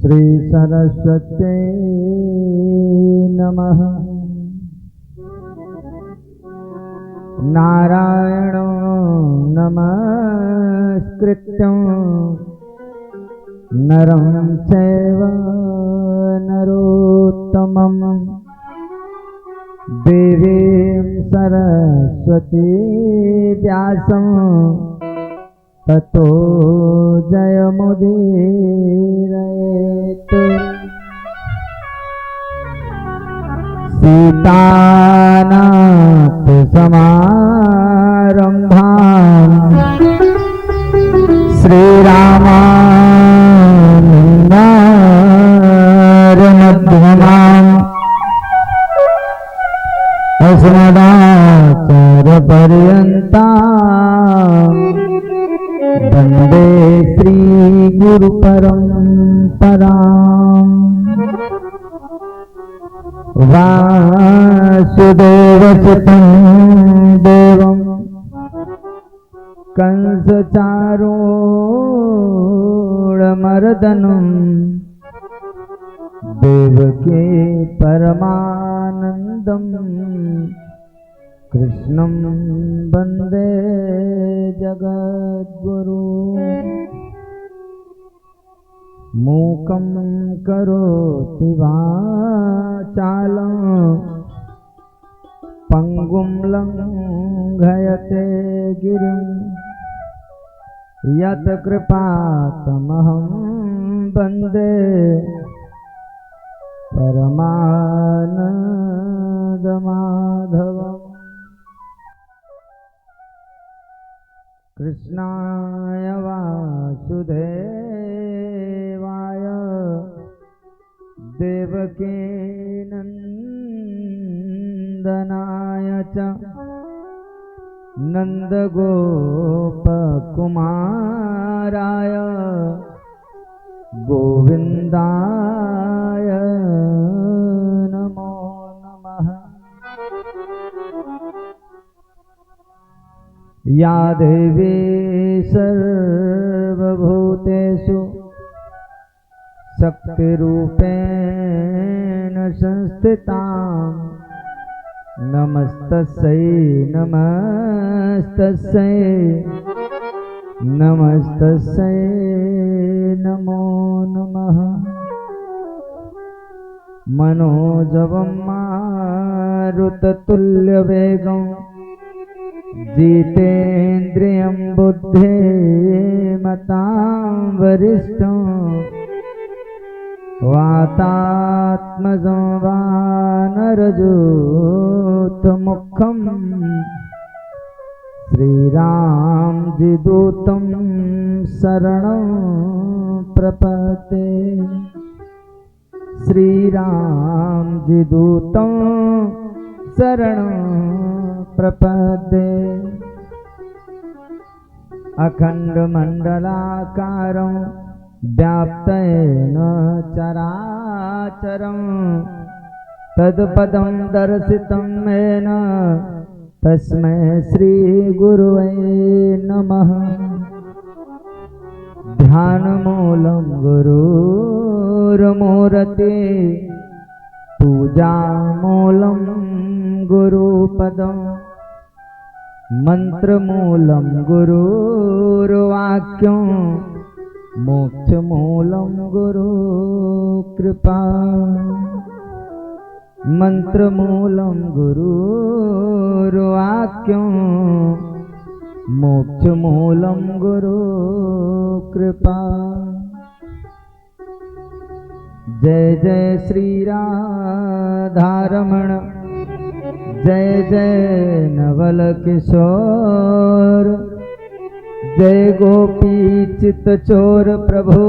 श्री सरस्वती नमः। नारायणो नमस्कृत्यं नरं चैव नरोत्तमं देवीं सरस्वती व्यासं ततो जयमुदीरयेत्। सीतानाथ समारम्भाम् श्रीरामायणमध्यमाम् अस्मदाचार्यपर्यन्ताम् वन्दे श्रीगुरुपरम्पराम्। वासुदेवसुतं देवं कंसचारूढमर्दनं देवकी परमानन्दं कृष्णं वन्दे जगद्गुरु। मूकं करोति वाचालं पंगुं लंघयते गिरिं यत् कृपातमहं वन्दे परमानन्दमाधवम्। कृष्णाय वासुदेवाय देवकी नन्दनाय च नन्दगोपकुमाराय गोविन्दाय नमो नमः। या देवी सर्वभूतेषु शक्तिरूपेण संस्थिता नमस्तस्यै नमस्तस्यै नमस्तस्यै नमो नमः। मनोजवं मारुततुल्यवेगं जितेन्द्रियं बुद्धिमतां वरिष्ठं वातात्मजं वानरयूथमुखं श्रीरामजिदूतं शरणं प्रपद्ये। श्रीरामजिदूतं शरणं प्रपद्ये। अखण्डमण्डलाकारं व्याप्तेन चराचरं तत्पदं दर्शितं येन तस्मै श्रीगुरुवे नमः। ध्यानमूलं गुरुर्मूर्ति पूजामूलं गुरुपदं मन्त्रमूलं गुरुर्वाक्यं मोक्षमूलं गुरुकृपा। मन्त्रमूलं गुरुर्वाक्यं मोक्षमूलं गुरुकृपा। जय जय श्री राधारमण जय जय नवल किशोर जय गोपी चित चोर प्रभु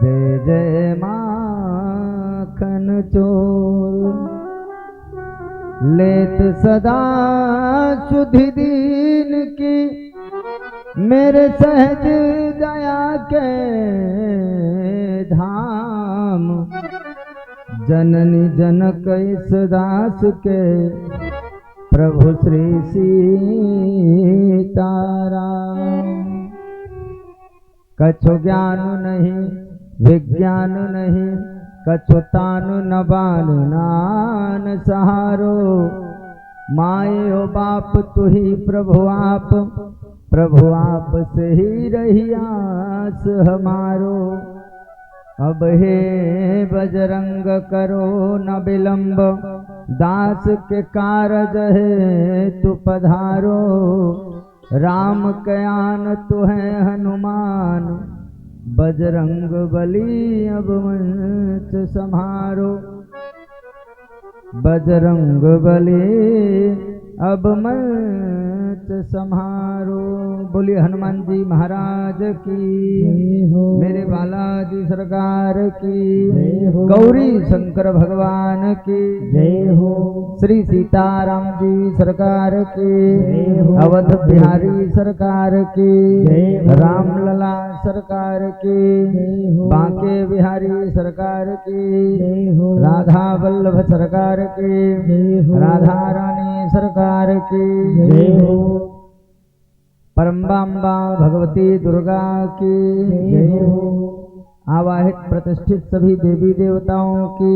जय जय माखन चोर। लेत सदा सुधि दीन की मेरे सहज दया के धाम जननी जनक इस दास के प्रभु श्री सीताराम। कछु ज्ञान नहीं विज्ञान नहीं कछुतान न बान नान सहारो। मायो बाप तू ही प्रभु आप से ही रही आस हमारो। अब हे बजरंग करो न विलंब, दास के कारज है तू पधारो। राम कयान तू है हनुमान, बजरंग बली अब मंच सम्हारो। बजरंग बली अब मंच सम्हारो। बोलिए हनुमान जी महाराज की, मेरे बालाजी सरकार की, गौरी शंकर भगवान की जय हो। श्री सीताराम जी सरकार की, अवध बिहारी सरकार की, रामलला सरकार की, बांके बिहारी सरकार की, राधा वल्लभ सरकार की, राधा रानी सरकार की जय हो। परम्बाम्बा भगवती दुर्गा की जय हो। आवाहित प्रतिष्ठित सभी देवी देवताओं की,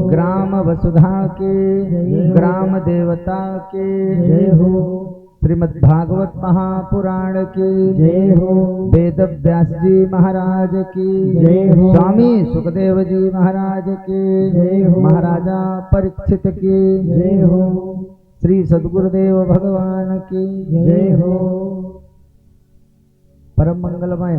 ग्राम वसुधा की, ग्राम देवता की जय हो। श्रीमद् भागवत महापुराण की जय हो। वेद व्यास जी महाराज की जय हो। स्वामी सुखदेव जी महाराज की जय हो। महाराजा परीक्षित की जय हो। श्री सद्गुरुदेव भगवान की जय हो। परम मंगलमय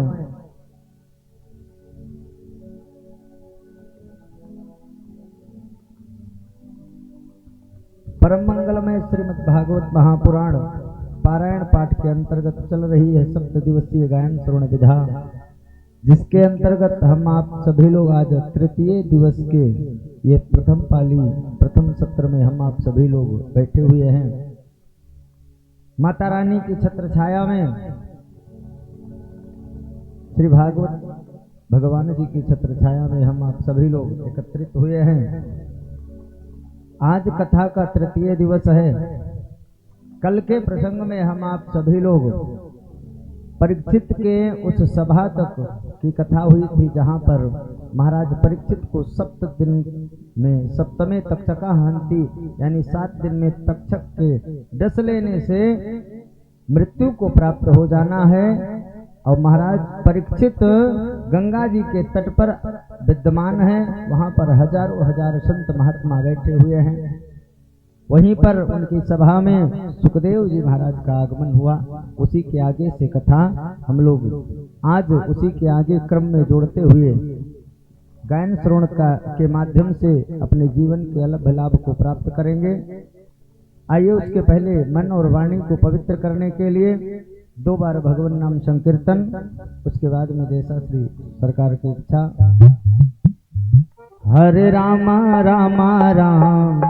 श्रीमद् भागवत महापुराण पारायण पाठ के अंतर्गत चल रही है 7 दिवसीय गायन श्रवण विधा, जिसके अंतर्गत हम आप सभी लोग आज तृतीय दिवस के ये प्रथम पाली प्रथम सत्र में हम आप सभी लोग बैठे हुए हैं। माता रानी की छत्र छाया में श्री भागवत भगवान जी की छत्र छाया में हम आप सभी लोग एकत्रित हुए हैं। आज कथा का तृतीय दिवस है। कल के प्रसंग में हम आप सभी लोग परीक्षित के उस सभा तक की कथा हुई थी, जहां पर महाराज परीक्षित को 7 दिन में सप्तमे तक्षका हंती यानी 7 दिन में तक्षक के डस लेने से मृत्यु को प्राप्त हो जाना है। और महाराज परीक्षित गंगा जी के तट पर विद्यमान है। वहां पर हजारों हजार संत महात्मा बैठे हुए हैं। वहीं पर उनकी सभा में सुखदेव जी महाराज का आगमन हुआ। उसी के आगे से कथा हम लोग आज उसी के आगे क्रम में जोड़ते हुए गायन श्रवण के माध्यम से अपने जीवन के अलग लाभ को प्राप्त करेंगे। आइए उसके पहले मन और वाणी को पवित्र करने के लिए 2 बार भगवान नाम संकीर्तन, उसके बाद में जैसा श्री सरकार की इच्छा। हरे राम राम राम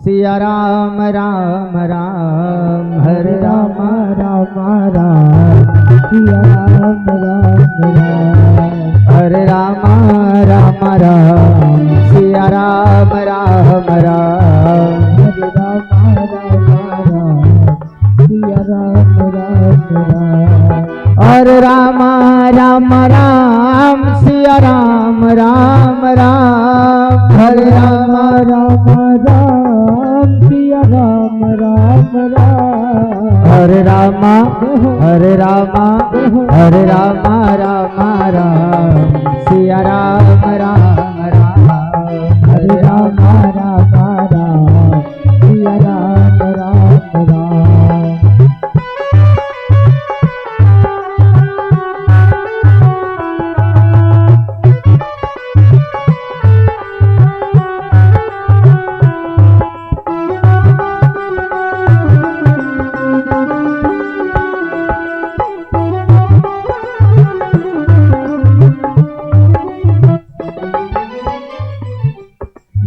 सिया राम राम राम, हरे राम राम राम सिया राम राम राम, हरे राम राम राम सिया राम राम राम, हरे राम राम राम सिया राम राम राम, हरे राम राम राम सिया राम राम राम, हरे राम राम राम सिया राम राम राम, हरे राम हरे राम हरे राम राम राम सिया राम राम राम, हरे राम राम राम सिया राम राम राम।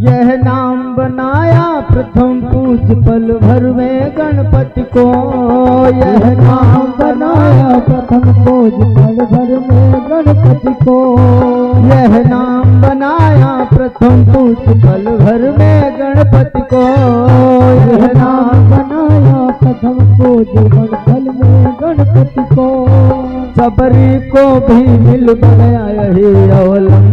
यह नाम बनाया प्रथम पूज पल भर में गणपति को, यह नाम बनाया प्रथम पूज पल भर में गणपति को, यह नाम बनाया प्रथम पूज पल भर में गणपति को, यह नाम बनाया प्रथम पूज पल में गणपति को। सबरी को भी मिल गया यही अवलंब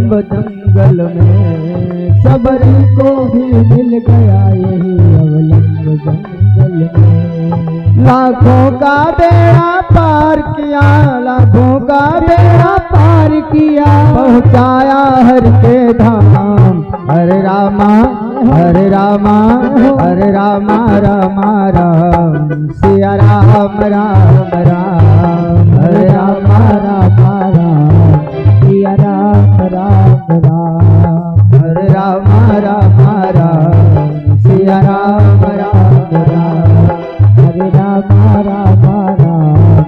जंगल में, सबरी को भी मिल गया यही अवलंब जंगल में। लाखों का बेड़ा पार किया, लाखों का बेड़ा पार किया, पहुँचाया हर के धाम। हरे रामा हरे रामा हरे रामा रामा राम, सिया राम राम राम। हरे रामा रामा राम, सिया राम राम राम। हरे रामा रामा राम, सिया राम राम राम। हरे रामा रामा राम,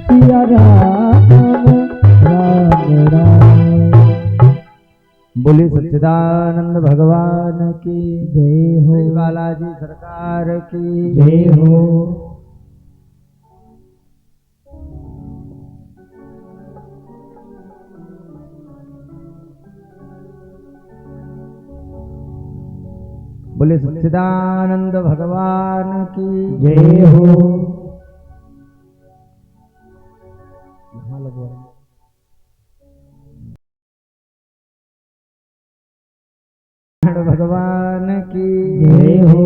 सिया राम राम राम। बोले सच्चिदानंद भगवान की जय हो, बालाजी सरकार की जय हो। बोले सच्चिदानंद भगवान की जय हो। यहाँ लगवा भगवान की जय हो।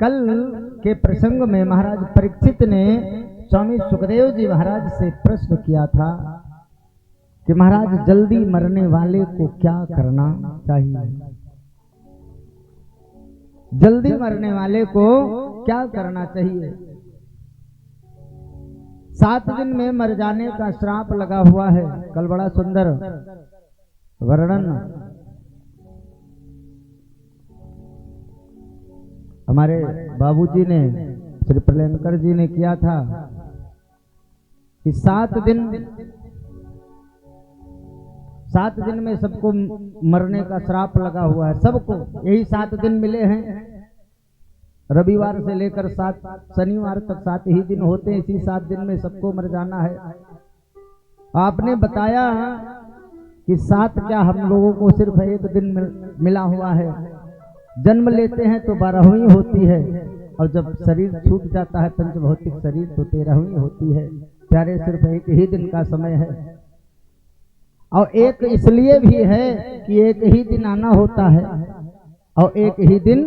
कल के प्रसंग में महाराज परीक्षित ने स्वामी सुखदेव जी महाराज से प्रश्न किया था कि महाराज जल्दी मरने वाले को क्या करना चाहिए, जल्दी मरने वाले को क्या करना चाहिए। 7 दिन में मर जाने का श्राप लगा हुआ है। कल बड़ा सुंदर वर्णन हमारे बाबूजी ने, श्री प्रलयंकर जी ने किया था कि 7 दिन में सबको मरने का श्राप लगा हुआ है। सबको यही 7 दिन मिले हैं। रविवार से लेकर 7 शनिवार तक 7 ही दिन होते हैं। इसी 7 दिन में सबको मर जाना है। आपने बताया कि 7 क्या हम लोगों को सिर्फ 1 दिन मिला हुआ है। जन्म लेते हैं तो 12वीं होती है और जब शरीर छूट जाता है पंच भौतिक शरीर तो 13वीं होती है। प्यारे सिर्फ 1 ही दिन का समय है। और एक इसलिए भी है कि 1 ही दिन आना होता है और 1 ही दिन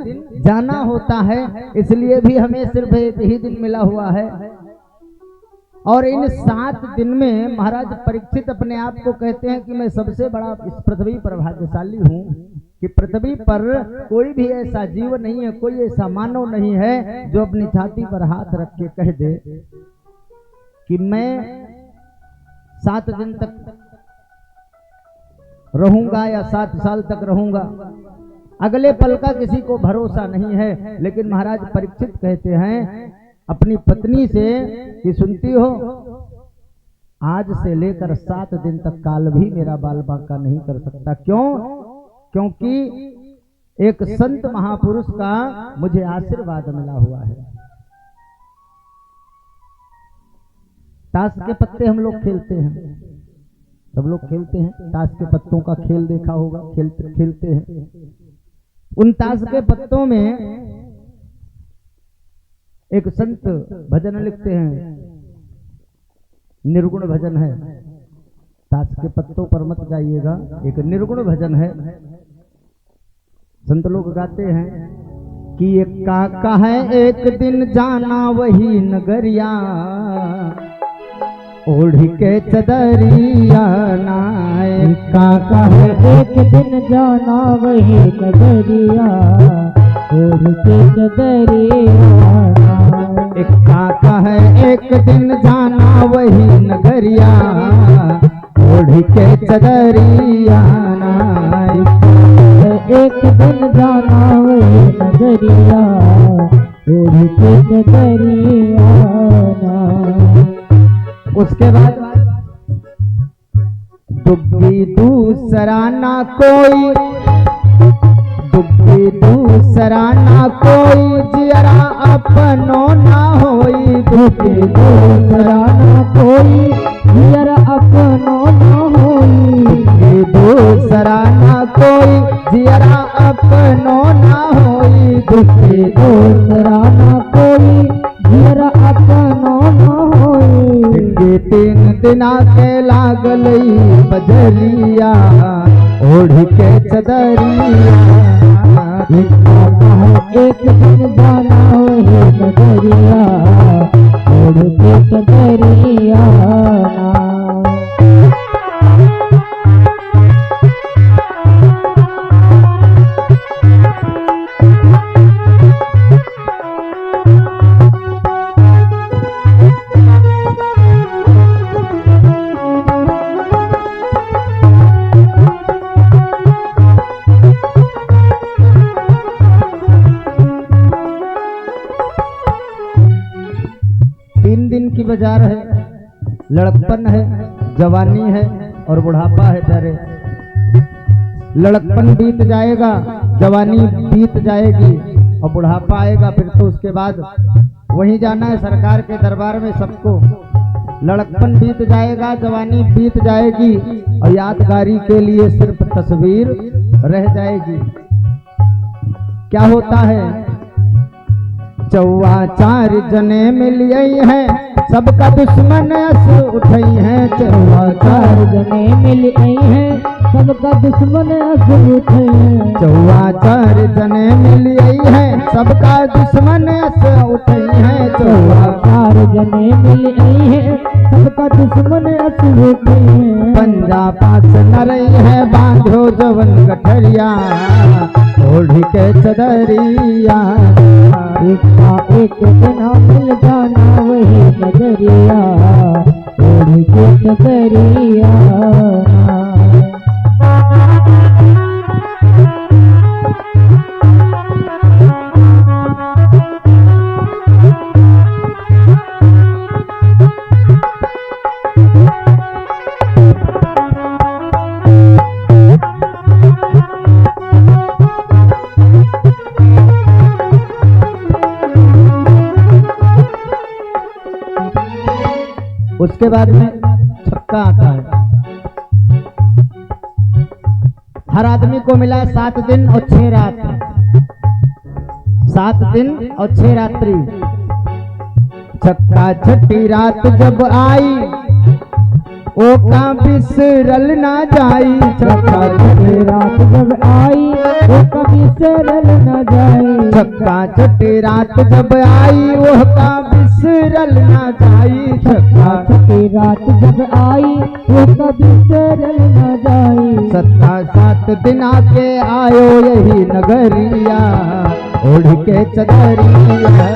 जाना होता है, इसलिए भी हमें सिर्फ 1 ही दिन मिला हुआ है। और इन 7 दिन में महाराज परीक्षित अपने आप को कहते हैं कि मैं सबसे बड़ा इस पृथ्वी पर भाग्यशाली हूँ कि पृथ्वी पर कोई भी ऐसा जीव नहीं है, कोई ऐसा मानव नहीं है जो अपनी छाती पर हाथ रख के कह दे कि मैं 7 दिन तक रहूंगा या 7 साल तक रहूंगा। अगले पल का किसी को भरोसा नहीं है। लेकिन महाराज परीक्षित कहते हैं अपनी पत्नी से कि सुनती हो, आज से लेकर 7 दिन तक काल भी मेरा बाल बांका नहीं कर सकता। क्यों? क्योंकि एक संत महापुरुष का मुझे आशीर्वाद मिला हुआ है। ताश के पत्ते हम लोग खेलते हैं, सब लोग खेलते हैं। ताश के पत्तों का खेल देखा होगा, खेलते हैं। उन ताश के पत्तों में एक संत भजन लिखते हैं, निर्गुण भजन है। ताश के पत्तों पर मत जाइएगा, एक निर्गुण भजन है। संत लोग गाते हैं कि एक काका है एक दिन जाना वही नगरिया, ओढ़ के चदरिया नाय। काका है एक दिन जाना वही नगरिया, ओढ़ के चदरिया। एक काका है एक दिन जाना वही नगरिया, ओढ़ के चदरिया नाय। एक दिन जाना वही नगरिया, ओढ़ के चदरिया नाय। उसके बाद डुब्बी दूसरा ना कोई, डुब्बी दूसरा ना कोई, जियरा अपनो ना होई। डुब्बी दूसरा ना कोई, जियरा अपनो ना होई। डुब्बी दूसरा ना कोई, जियरा अपनो ना होई। डुब्बी दूसरा ना कोई, जियरा अपनो ना होई। 3 दिना के लागल बजरिया ओढ़ के चदरिया। एक दिन जाना वही नगरिया ओढ़ के चदरिया। 3 दिन की बाजार है, लड़कपन है, जवानी है और बुढ़ापा है प्यारे। लड़कपन बीत जाएगा, जवानी बीत जाएगी और बुढ़ापा आएगा, फिर तो उसके बाद वहीं जाना है सरकार के दरबार में सबको। लड़कपन बीत जाएगा, जवानी बीत जाएगी और यादगारी के लिए सिर्फ तस्वीर रह जाएगी। क्या होता है, 4 जने मिलिए हैं, सबका दुश्मन अस उठई हैं। 4 जने मिल आई हैं, सबका दुश्मन अस उठई हैं। 4 जने मिल आई हैं, सबका दुश्मन अस उठई हैं। 4 जने मिल आई हैं, सबका दुश्मन अस उठई हैं। पंजा पास न रही है, बांधो जवन गठरिया ओढ़ के चदरिया। एक दिन मिल जाना वही नगरिया ओढ़ के चदरिया। उसके बाद में छक्का आता है। हर आदमी को मिला 7 दिन और 6 रात, 7 दिन और 6 रात्रि। छक्का छठी रात जब आई, ओ का बिसरल ना जाई। छक्का छठी रात जब आई, ओ कभी सरल न जाई। छक्का छठी रात जब आई, वो का बिसरल ना जाई। छक्का छठी रात जब आई, वो कभी सरल न जाई। 7 दिन आके आयो यही नगरिया ओढ़ के चदरिया।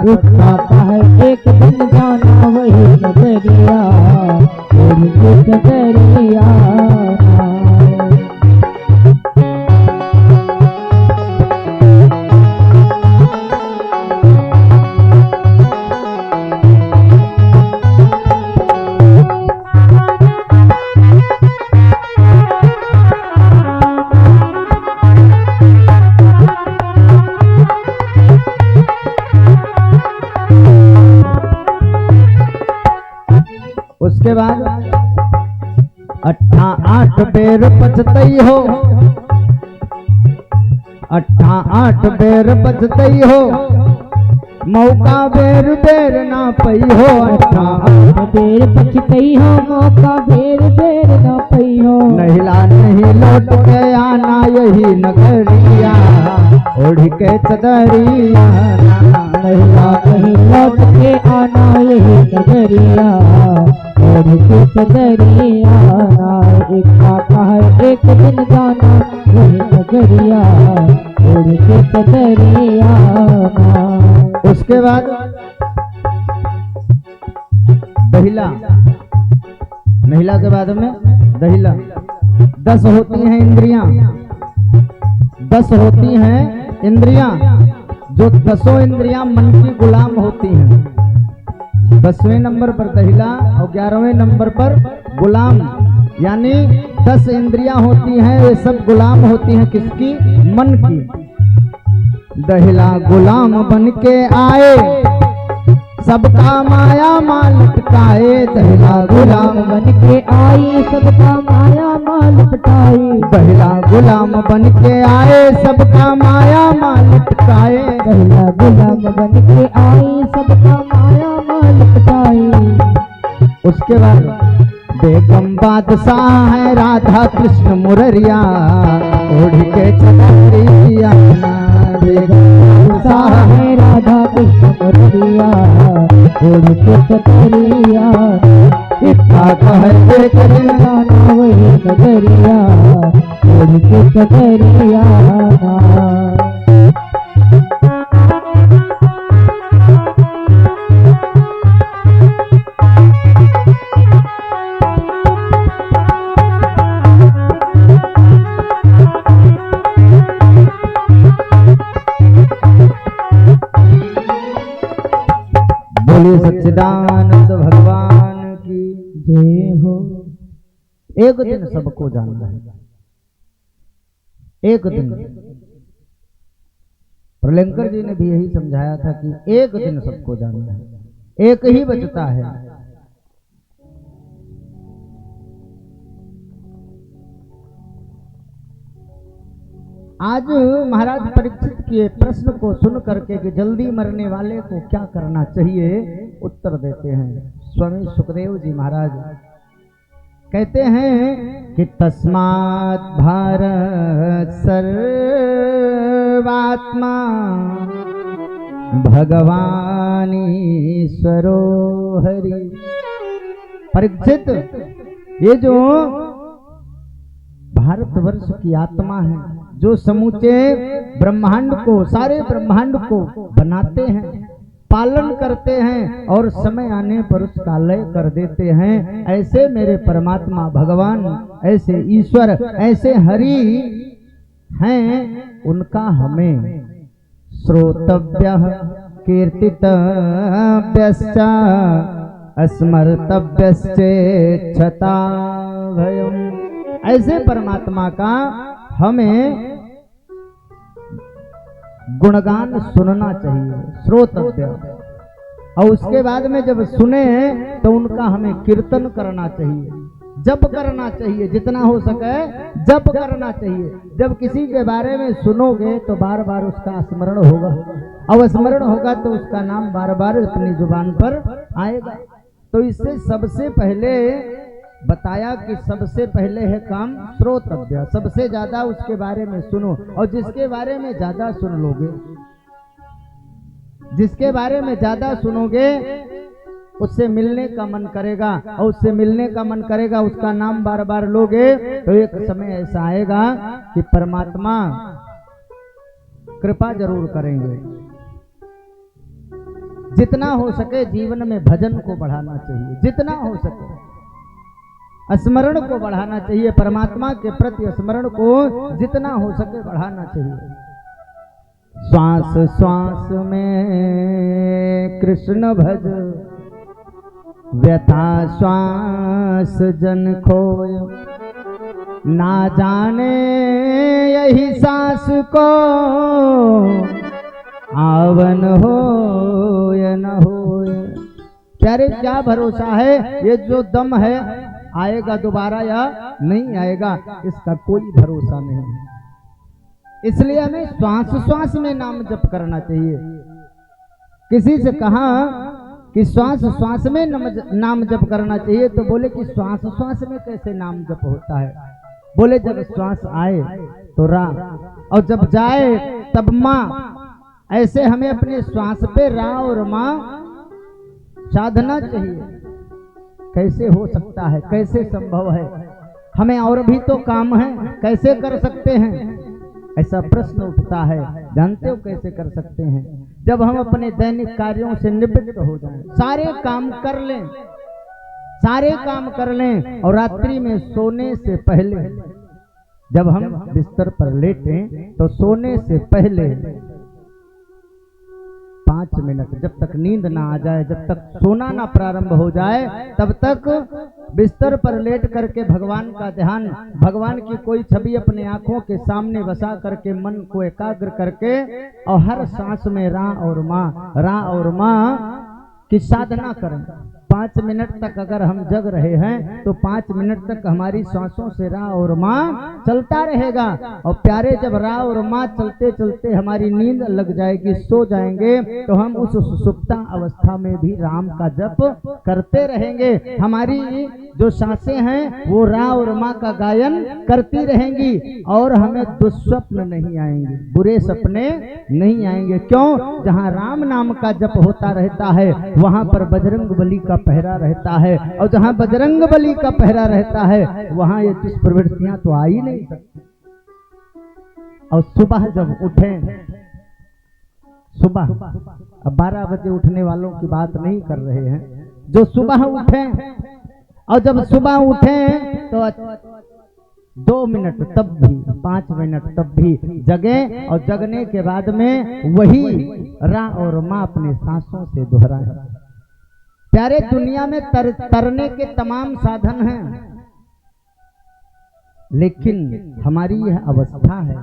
उसका है एक दिन जाना वही नगरिया ओढ़ के चदरिया। उसके बाद 8 बेर पचतई हो, 8 बेर पचतई हो, मौका बेर बेर ना पई हो। 8 बेर पचतई हो, मौका बेर बेर ना पई हो। नहिला नहीं लौट के आना यही नगरिया ओढ़ के चदरिया। नहिला नहीं लौट के आना यही नगरिया ओढ़ के चदरिया। एक आता है एक दिन जाना वही नगरिया ओढ़ के चदरिया। उसके बाद दहिला, महिला के बाद में दहिला। 10 होती हैं इंद्रियां, 10 होती हैं इंद्रियां, जो 10 इंद्रियां मन की गुलाम होती हैं। 10वें नंबर पर दहिला और 11वें नंबर पर गुलाम, यानी 10 इंद्रियां होती हैं, ये सब गुलाम होती हैं किसकी? मन की। दहिला गुलाम बन के आए, सबका माया माल लटकाए। दहिला गुलाम बन के आई, सबका माया माल लटकाए। दहिला गुलाम बन के आए, सबका माया माल लटकाए। दहिला गुलाम बन के आई, सबका माया माल लटकाए। उसके बाद बेगम बादशाह है राधा कृष्ण मुररिया ओढ़ के चतरिया बेगम बादशाह है राधा कृष्ण मुररिया ओढ़ के चतरिया इतना कहते चलना वही नजरिया ओढ़ के चतरिया बोले सच्चिदानंद भगवान की जय हो। एक दिन सबको जानना है, एक दिन। प्रलंकर जी ने भी यही समझाया था कि एक दिन सबको जानना है, एक ही बचता है। आज महाराज परीक्षित के प्रश्न को सुन करके कि जल्दी मरने वाले को क्या करना चाहिए, उत्तर देते हैं स्वामी सुखदेव जी महाराज। कहते हैं कि तस्मात् भारत सर्वात्मा भगवान ईश्वरो हरि। परीक्षित, ये जो भारतवर्ष की आत्मा है, जो समूचे ब्रह्मांड को, सारे ब्रह्मांड को बनाते हैं, पालन करते हैं और समय आने पर उसका लय कर देते हैं, ऐसे मेरे परमात्मा भगवान, ऐसे ईश्वर, ऐसे हरि हैं, उनका हमें श्रोतव्य कीर्तितव्यश्च स्मर्तव्यश्चेच्छता भयम्। ऐसे परमात्मा का हमें गुणगान सुनना चाहिए, श्रोतव्य। और उसके बाद में जब सुने तो उनका हमें कीर्तन करना चाहिए, जप करना चाहिए, जितना हो सके जप करना चाहिए। जब किसी के बारे में सुनोगे तो बार बार उसका स्मरण होगा, और स्मरण होगा तो उसका नाम बार बार अपनी जुबान पर आएगा। तो इससे सबसे पहले बताया कि सबसे पहले है काम श्रोतव्य, सबसे ज्यादा उसके बारे में सुनो। और जिसके बारे में ज्यादा सुन लोगे, जिसके बारे में ज्यादा सुनोगे, उससे मिलने का मन करेगा, और उससे मिलने का मन करेगा, उसका नाम बार बार लोगे, तो एक समय ऐसा आएगा कि परमात्मा कृपा जरूर करेंगे। जितना हो सके जीवन में भजन को बढ़ाना चाहिए, जितना हो सके स्मरण को बढ़ाना चाहिए, परमात्मा के प्रति स्मरण को जितना हो सके बढ़ाना चाहिए। श्वास श्वास में कृष्ण भज, व्यथा श्वास जन खोय, ना जाने यही सांस को आवन हो या न हो। प्यारे, क्या भरोसा है ये जो दम है आएगा दोबारा या नहीं आएगा, इसका कोई भरोसा नहीं है। इसलिए हमें श्वास श्वास में नाम जप करना चाहिए। किसी से कहा कि श्वास श्वास में नाम जप करना चाहिए, तो बोले कि श्वास श्वास में कैसे नाम जप होता है? बोले जब श्वास आए तो रा, और जब जाए तब माँ। ऐसे हमें अपने श्वास पे रा और माँ साधना चाहिए। कैसे हो सकता है, कैसे संभव है? हमें और भी तो काम है, कैसे कर सकते हैं? ऐसा प्रश्न उठता है। जानते हो कैसे कर सकते हैं? जब हम अपने दैनिक कार्यों से निवृत्त हो जाएं, सारे काम कर लें, सारे काम कर लें, और रात्रि में सोने से पहले जब हम बिस्तर पर लेटें तो सोने से पहले 5 मिनट, जब तक नींद ना आ जाए, जब तक सोना ना प्रारंभ हो जाए, तब तक बिस्तर पर लेट करके भगवान का ध्यान, भगवान की कोई छवि अपने आंखों के सामने बसा करके मन को एकाग्र करके, और हर सांस में रा और माँ की साधना करें। 5 मिनट तक अगर हम जग रहे हैं तो 5 मिनट तक हमारी सांसों से रा और माँ चलता रहेगा। और प्यारे जब रा और माँ चलते चलते हमारी नींद लग जाएगी, सो जाएंगे, तो हम उस सुप्ता अवस्था में भी राम का जप करते रहेंगे। हमारी जो सांसें हैं वो रा और माँ का गायन करती रहेंगी और हमें दुस्वप्न नहीं आएंगे, बुरे सपने नहीं आएंगे। क्यों? जहाँ राम नाम का जप होता रहता है वहां पर बजरंग बली का पहरा रहता है, और जहां बजरंग बली का पहरा रहता है वहां ये दुष्प्रवृत्तियां तो आ ही नहीं सकती। और सुबह जब उठे, सुबह अब 12 बजे उठने वालों की बात नहीं कर रहे हैं, जो सुबह उठे, और जब सुबह उठे तो 2 मिनट तब भी, 5 मिनट तब भी जगे, और जगने के बाद में वही रा और माँ अपने सांसों से दोहराए। प्यारे दुनिया में तरने के तमाम साधन हैं, लेकिन हमारी यह अवस्था है,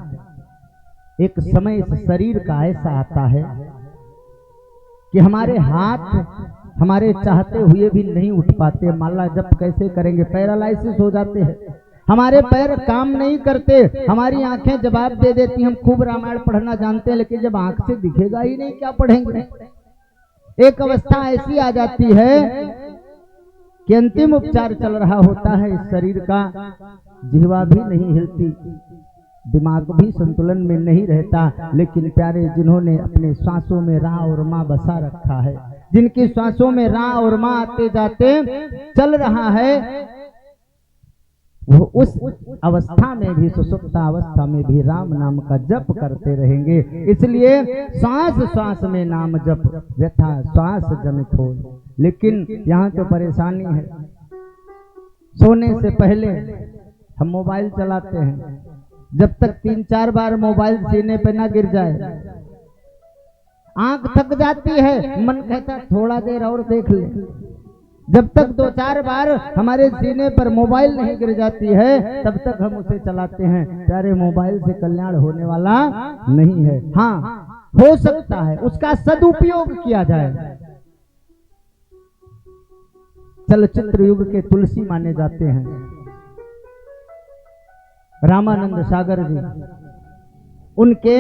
एक समय इस शरीर का ऐसा आता है कि हमारे हाथ हमारे चाहते हुए भी नहीं उठ पाते। माला जप कैसे करेंगे? पैरालाइसिस हो जाते हैं, हमारे पैर काम नहीं करते, हमारी आंखें जवाब दे देती। हम खूब रामायण पढ़ना जानते हैं, लेकिन जब आंख से दिखेगा ही नहीं क्या पढ़ेंगे? एक अवस्था ऐसी आ जाती है कि अंतिम उपचार चल रहा होता है इस शरीर का, जिह्वा भी नहीं हिलती, दिमाग भी संतुलन में नहीं रहता। लेकिन प्यारे, जिन्होंने अपने सांसों में रा और माँ बसा रखा है, जिनकी सांसों में रा और माँ आते जाते चल रहा है, वो उस अवस्था में भी, सुसुप्ता अवस्था में भी राम नाम का जप करते रहेंगे। इसलिए श्वास श्वास में नाम जप, व्यथा श्वास जन खोज। लेकिन यहाँ तो परेशानी है, सोने से पहले हम मोबाइल चलाते हैं, जब तक 3-4 बार मोबाइल सीने पे ना गिर जाए आंख थक जाती है, मन कहता थोड़ा देर और देख ले। जब तक 2-4 बार हमारे सीने पर मोबाइल नहीं गिर जाती है तब तक हम उसे चलाते हैं। प्यारे, मोबाइल से कल्याण होने वाला नहीं है। हाँ, हो सकता है उसका सदुपयोग किया जाए। चलचित्र युग के तुलसी माने जाते हैं रामानंद सागर जी, उनके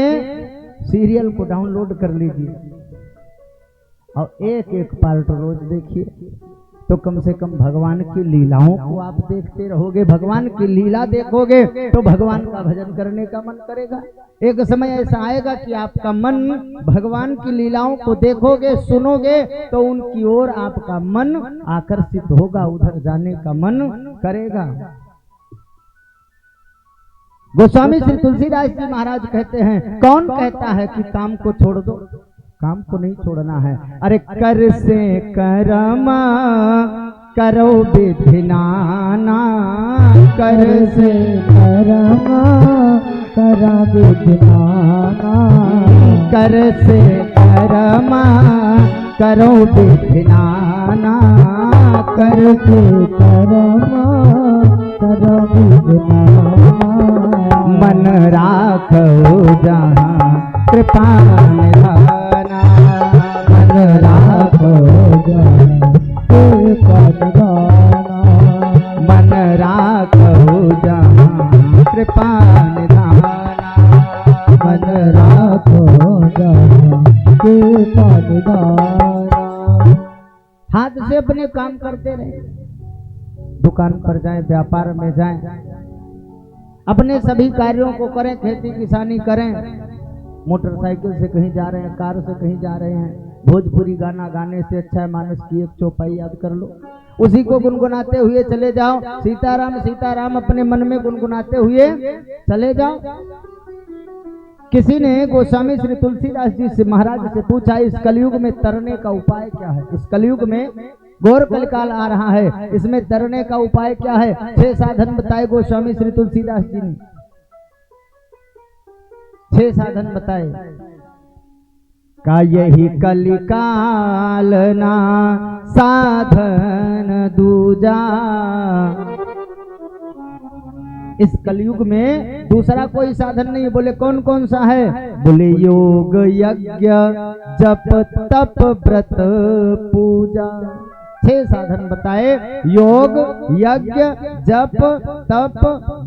सीरियल को डाउनलोड कर लीजिए और एक पार्ट रोज देखिए, तो कम से कम भगवान की लीलाओं को आप देखते रहोगे। भगवान की लीला देखोगे तो भगवान का भजन करने का मन करेगा। एक समय ऐसा आएगा कि आपका मन भगवान की लीलाओं को देखोगे, सुनोगे, तो उनकी ओर आपका मन आकर्षित होगा, उधर जाने का मन करेगा। गोस्वामी श्री तुलसीदास जी महाराज कहते हैं, कौन कहता है कि काम को छोड़ दो? काम को नहीं छोड़ना है। अरे कर से करमा करो विधि नाना, कर से करमा करो विधि नाना, कर से करमा करो विधि नाना, कर से करमा करो विधि नाना, मन राखो जहाँ कृपा निधाना, मन राखो जहाँ कृपा निधाना, मन राखो जहाँ कृपा निधाना, मन राखो जहाँ कृपा निधाना। हाथ से अपने काम करते रहे, दुकान पर जाएं, व्यापार में जाएं, अपने सभी कार्यों को करें, खेती किसानी करें, मोटरसाइकिल से कहीं जा रहे हैं, कार से कहीं जा रहे हैं, भोजपुरी गाना गाने से अच्छा है मानस की एक चौपाई याद कर लो, उसी को गुनगुनाते हुए चले जाओ। सीताराम सीताराम अपने मन में गुनगुनाते हुए चले जाओ। किसी ने गोस्वामी श्री तुलसीदास जी से महाराज से पूछा, इस कलयुग में तरने का उपाय क्या है? इस कलयुग में घोर कलिकाल आ रहा है, इसमें तरने का उपाय क्या है? 6 साधन बताए गोस्वामी श्री तुलसीदास जी ने, 6 साधन बताए। का यही कलिकाल ना साधन दूजा, इस कलयुग में दूसरा कोई साधन नहीं। बोले कौन कौन सा है? बोले योग यज्ञ जप तप व्रत पूजा। 6 साधन बताए, योग, यज्ञ, जप, तप,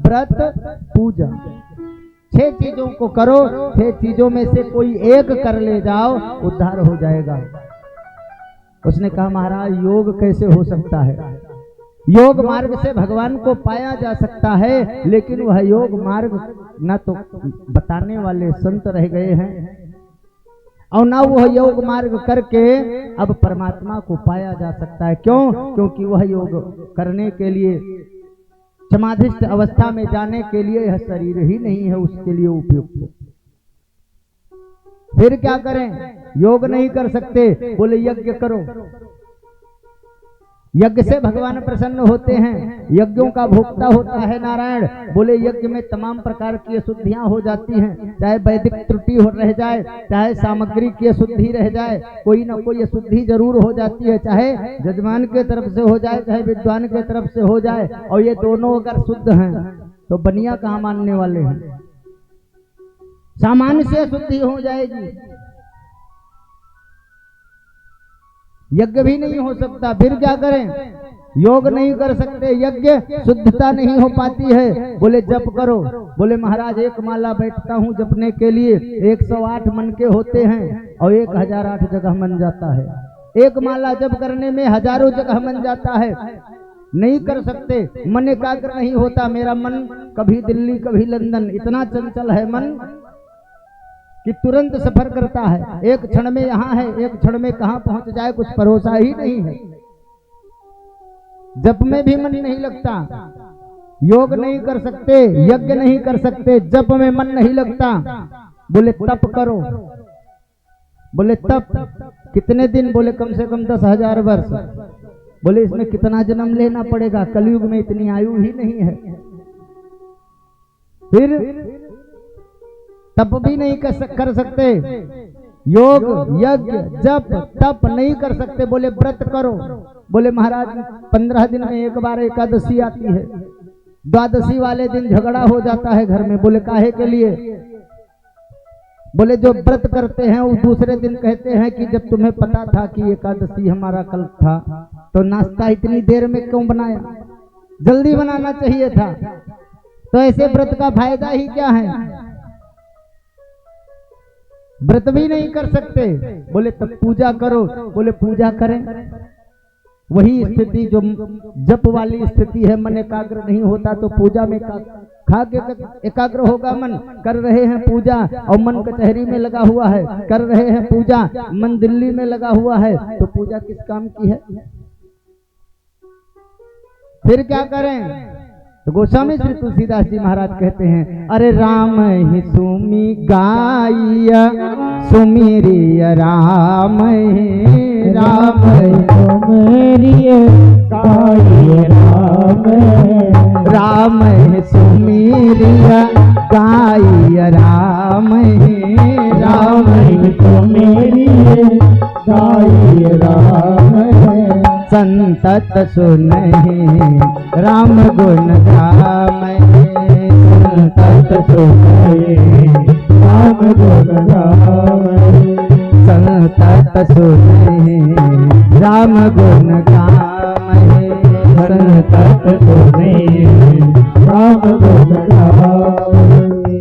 व्रत, पूजा। 6 चीजों को करो, 6 चीजों में से कोई एक कर ले जाओ, उद्धार हो जाएगा। उसने कहा महाराज योग कैसे हो सकता है? योग मार्ग से भगवान को पाया जा सकता है, लेकिन वह योग मार्ग न तो बताने वाले संत रह गए हैं और ना वह योग मार्ग करके अब परमात्मा को पाया जा सकता है। क्यों? क्योंकि वह योग करने के लिए, समाधिस्थ अवस्था में जाने के लिए यह शरीर ही नहीं है उसके लिए उपयुक्त। फिर क्या करें? योग नहीं कर सकते, बोले यज्ञ करो। यज्ञ से भगवान प्रसन्न होते हैं, यज्ञों का भोक्ता होता है नारायण। बोले यज्ञ में तमाम प्रकार की अशुद्धियां हो जाती हैं, चाहे वैदिक त्रुटि हो रह जाए, चाहे सामग्री की अशुद्धि रह जाए, कोई ना कोई अशुद्धि जरूर हो जाती है, चाहे जजमान के तरफ से हो जाए, चाहे विद्वान के तरफ से हो जाए। और ये दोनों अगर शुद्ध हैं तो बनिया कहाँ मानने वाले हैं? सामान्य से अशुद्धि हो जाएगी, यज्ञ भी नहीं हो सकता। फिर क्या करें? योग नहीं कर सकते, यज्ञ शुद्धता नहीं हो पाती है। बोले जप करो। बोले महाराज 1 माला बैठता हूँ जपने के लिए, 108 मन के होते हैं और 1008 जगह मन जाता है। 1 माला जप करने में हजारों जगह मन जाता है, नहीं कर सकते। मन एकाग्र नहीं होता, मेरा मन कभी दिल्ली कभी लंदन, इतना चंचल है मन कि तुरंत सफर करता है। एक क्षण में यहाँ है, एक क्षण में कहाँ पहुंच जाए कुछ भरोसा ही नहीं है। जप में भी मन नहीं लगता, योग नहीं कर सकते, यज्ञ नहीं कर सकते, जप में मन नहीं लगता। बोले तप करो। बोले तप कितने दिन? बोले कम से कम 10,000 वर्ष। बोले इसमें कितना जन्म लेना पड़ेगा? कलयुग में इतनी आयु ही नहीं है। फिर तप भी नहीं कर सकते, योग, यज्ञ, जप, तप नहीं कर सकते। बोले व्रत करो। बोले महाराज 15 दिन में एक बार एकादशी आती है, द्वादशी वाले दिन झगड़ा हो जाता है घर में। बोले काहे के लिए? बोले जो व्रत करते हैं वो दूसरे दिन कहते हैं कि जब तुम्हें पता था कि एकादशी हमारा कल था तो नाश्ता इतनी देर में क्यों बनाया? जल्दी बनाना चाहिए था। तो ऐसे व्रत का फायदा ही क्या है? व्रत भी नहीं कर सकते। बोले तब पूजा करो। बोले पूजा करें, वही स्थिति जो जप वाली स्थिति है, मन एकाग्र नहीं होता तो पूजा में खा के एकाग्र होगा मन। कर रहे हैं पूजा और मन कचहरी में लगा हुआ है, कर रहे हैं पूजा, मन दिल्ली में लगा हुआ है, तो पूजा किस काम की है? फिर क्या करें? तो गोस्वामी श्री तुलसीदास जी महाराज कहते हैं, अरे राम ही सुमी गाइया सुमिरिय राम ही, राम ही सुमिरिय गाइया राम ही सुमिरिय गाइया राम ही, राम ही सुमिरिय गाइया राम। संतत सुनहि राम गुण गावहि, संतत सुनहि राम गुण गावहि, संतत सुनहि राम गुण गावहि, संतत सुनहि राम गुण गावहि।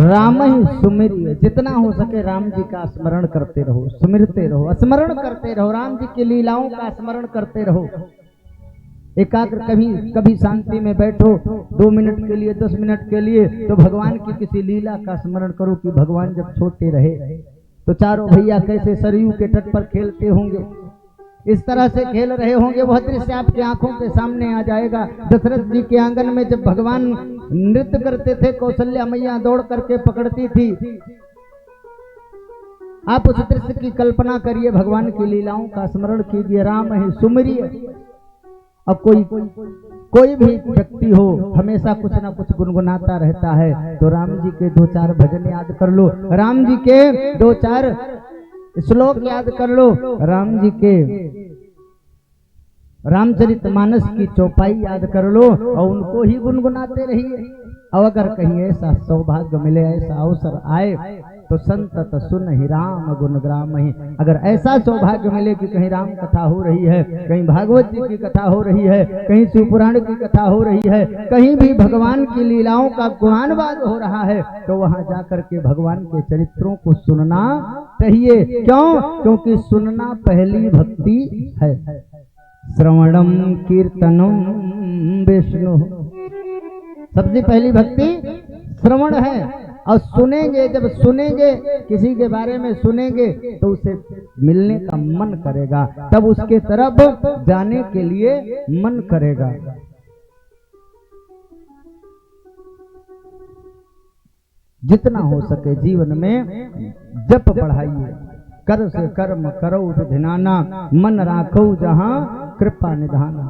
राम ही सुमिरिय, जितना हो सके राम जी का स्मरण करते रहो, सुमिरते रहो, स्मरण करते रहो, राम जी की लीलाओं का स्मरण करते रहो। एकाग्र कभी शांति में बैठो 2 मिनट के लिए, 10 मिनट के लिए, तो भगवान की किसी लीला का स्मरण करो कि भगवान जब छोटे रहे तो चारों भैया कैसे सरयू के तट पर खेलते होंगे, इस तरह से खेल रहे होंगे। वह दृश्य आपकी आंखों के सामने आ जाएगा। दशरथ जी के आंगन में जब भगवान नृत्य करते थे, कौशल्या मैया दौड़ करके पकड़ती थी। आप उस दृश्य की कल्पना करिए, भगवान की लीलाओं का स्मरण कीजिए। राम है सुमरिय। अब कोई भी व्यक्ति हो हमेशा कुछ ना कुछ गुनगुनाता रहता है, तो राम जी के 2-4 भजन याद कर लो, राम जी के 2-4 श्लोक याद कर लो, राम जी के रामचरितमानस की चौपाई याद कर लो और उनको ही गुनगुनाते रहिए। और अगर कहीं ऐसा सौभाग्य मिले, ऐसा अवसर आए तो संतत सुन ही राम गुण ग्राम ही। अगर ऐसा सौभाग्य मिले कि कहीं राम कथा हो रही है, कहीं भागवत जी की कथा हो रही है, कहीं शिव पुराण की कथा हो रही है, कहीं भी भगवान की लीलाओं का गुणानुवाद हो रहा है, तो वहां जाकर के भगवान के चरित्रों को सुनना चाहिए। क्यों? क्योंकि सुनना पहली भक्ति है। श्रवणम कीर्तनम विष्णु, सबसे पहली भक्ति श्रवण है। और सुनेंगे, जब सुनेंगे किसी के बारे में सुनेंगे तो उसे मिलने का मन करेगा, तब उसके तरफ जाने के लिए मन करेगा। जितना हो सके जीवन में जप बढ़ाइए। कर से कर्म करो धिनाना, मन राखो जहां कृपा निधाना।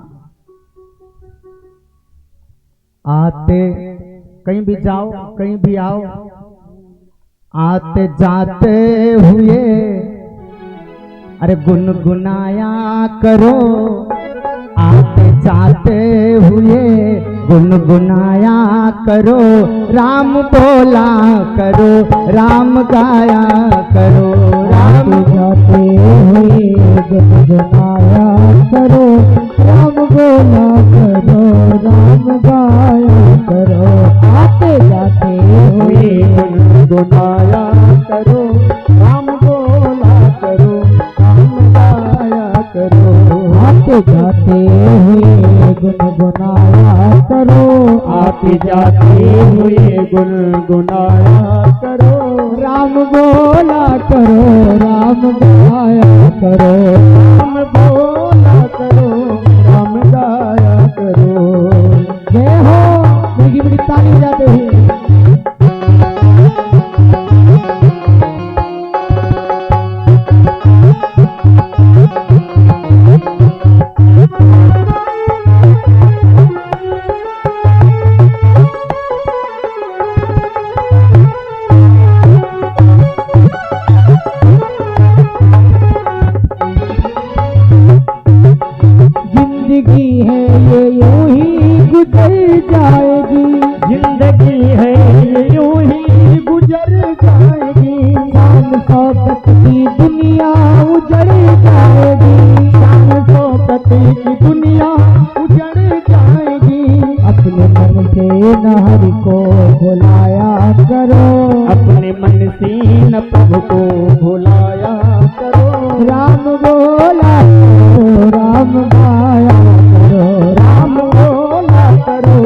आते कहीं भी जाओ, कहीं भी आओ, आते जाते हुए अरे गुनगुनाया करो, आते जाते हुए गुनगुनाया करो, राम बोला करो, राम गाया करो, राम जाते हुए गुनगुनाया करो, राम बोला करो, राम गाया करो। आते जाते हुए गुनगुनाया करो, राम बोला करो, राम गाया करो। आते जाते हुए गुनगुनाया करो, आते जाते हुए गुनगुनाया करो, राम बोला करो, राम गाया करो, राम बोला करो, राम गाया करो। जय हो, बड़ी बड़ी ताली जाते हुए। जिंदगी है ये यूं ही गुजर जाएगी, जिंदगी है ये यूं ही गुजर जाएगी। शान शौकत की दुनिया उजड़ जाएगी, शान शौकत की दुनिया उजड़ जाएगी। अपने मन से न हरि को भुलाया करो, अपने मन से न प्रभु को भुलाया करो। राम बोला करो, राम गाया करो, राम बोला करो,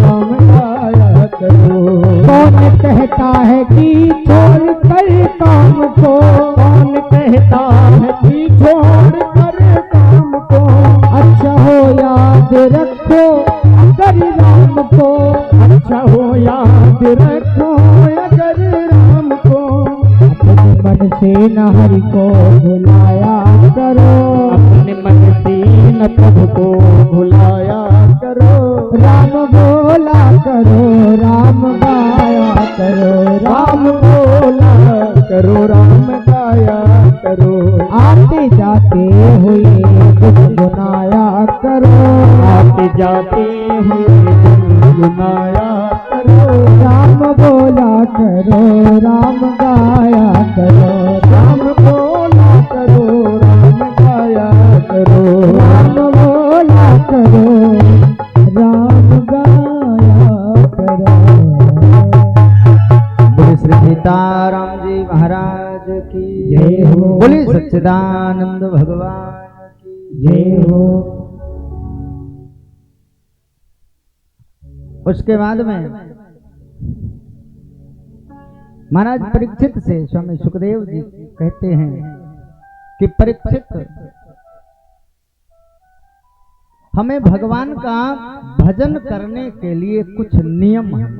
राम गाया करो। कौन कहता है कि छोड़ कर काम को, कौन कहता है कि छोड़ कर काम को। अच्छा हो याद रखो अगर राम को, अच्छा हो याद रखो अगर राम को। अपने मन से न हरि को भुलाया करो, अपने मन से न प्रभु को भुलाया करो। राम बोला करो, राम गाया करो, राम बोला करो, राम गाया करो। आते जाते हुए गुनगुनाया करो, आते जाते हुए गुनगुनाया करो। राम बोला करो, राम गाया करो, राम बोला करो, राम गाया करो। राम बोला करो, राम गाया करो। बोले श्री सीताराम जी महाराज की जय हो। बोले सच्चिदानंद भगवान की जय हो। उसके बाद में महाराज परीक्षित से स्वामी सुखदेव जी कहते हैं कि परीक्षित, हमें भगवान का भजन करने के लिए कुछ नियम हैं,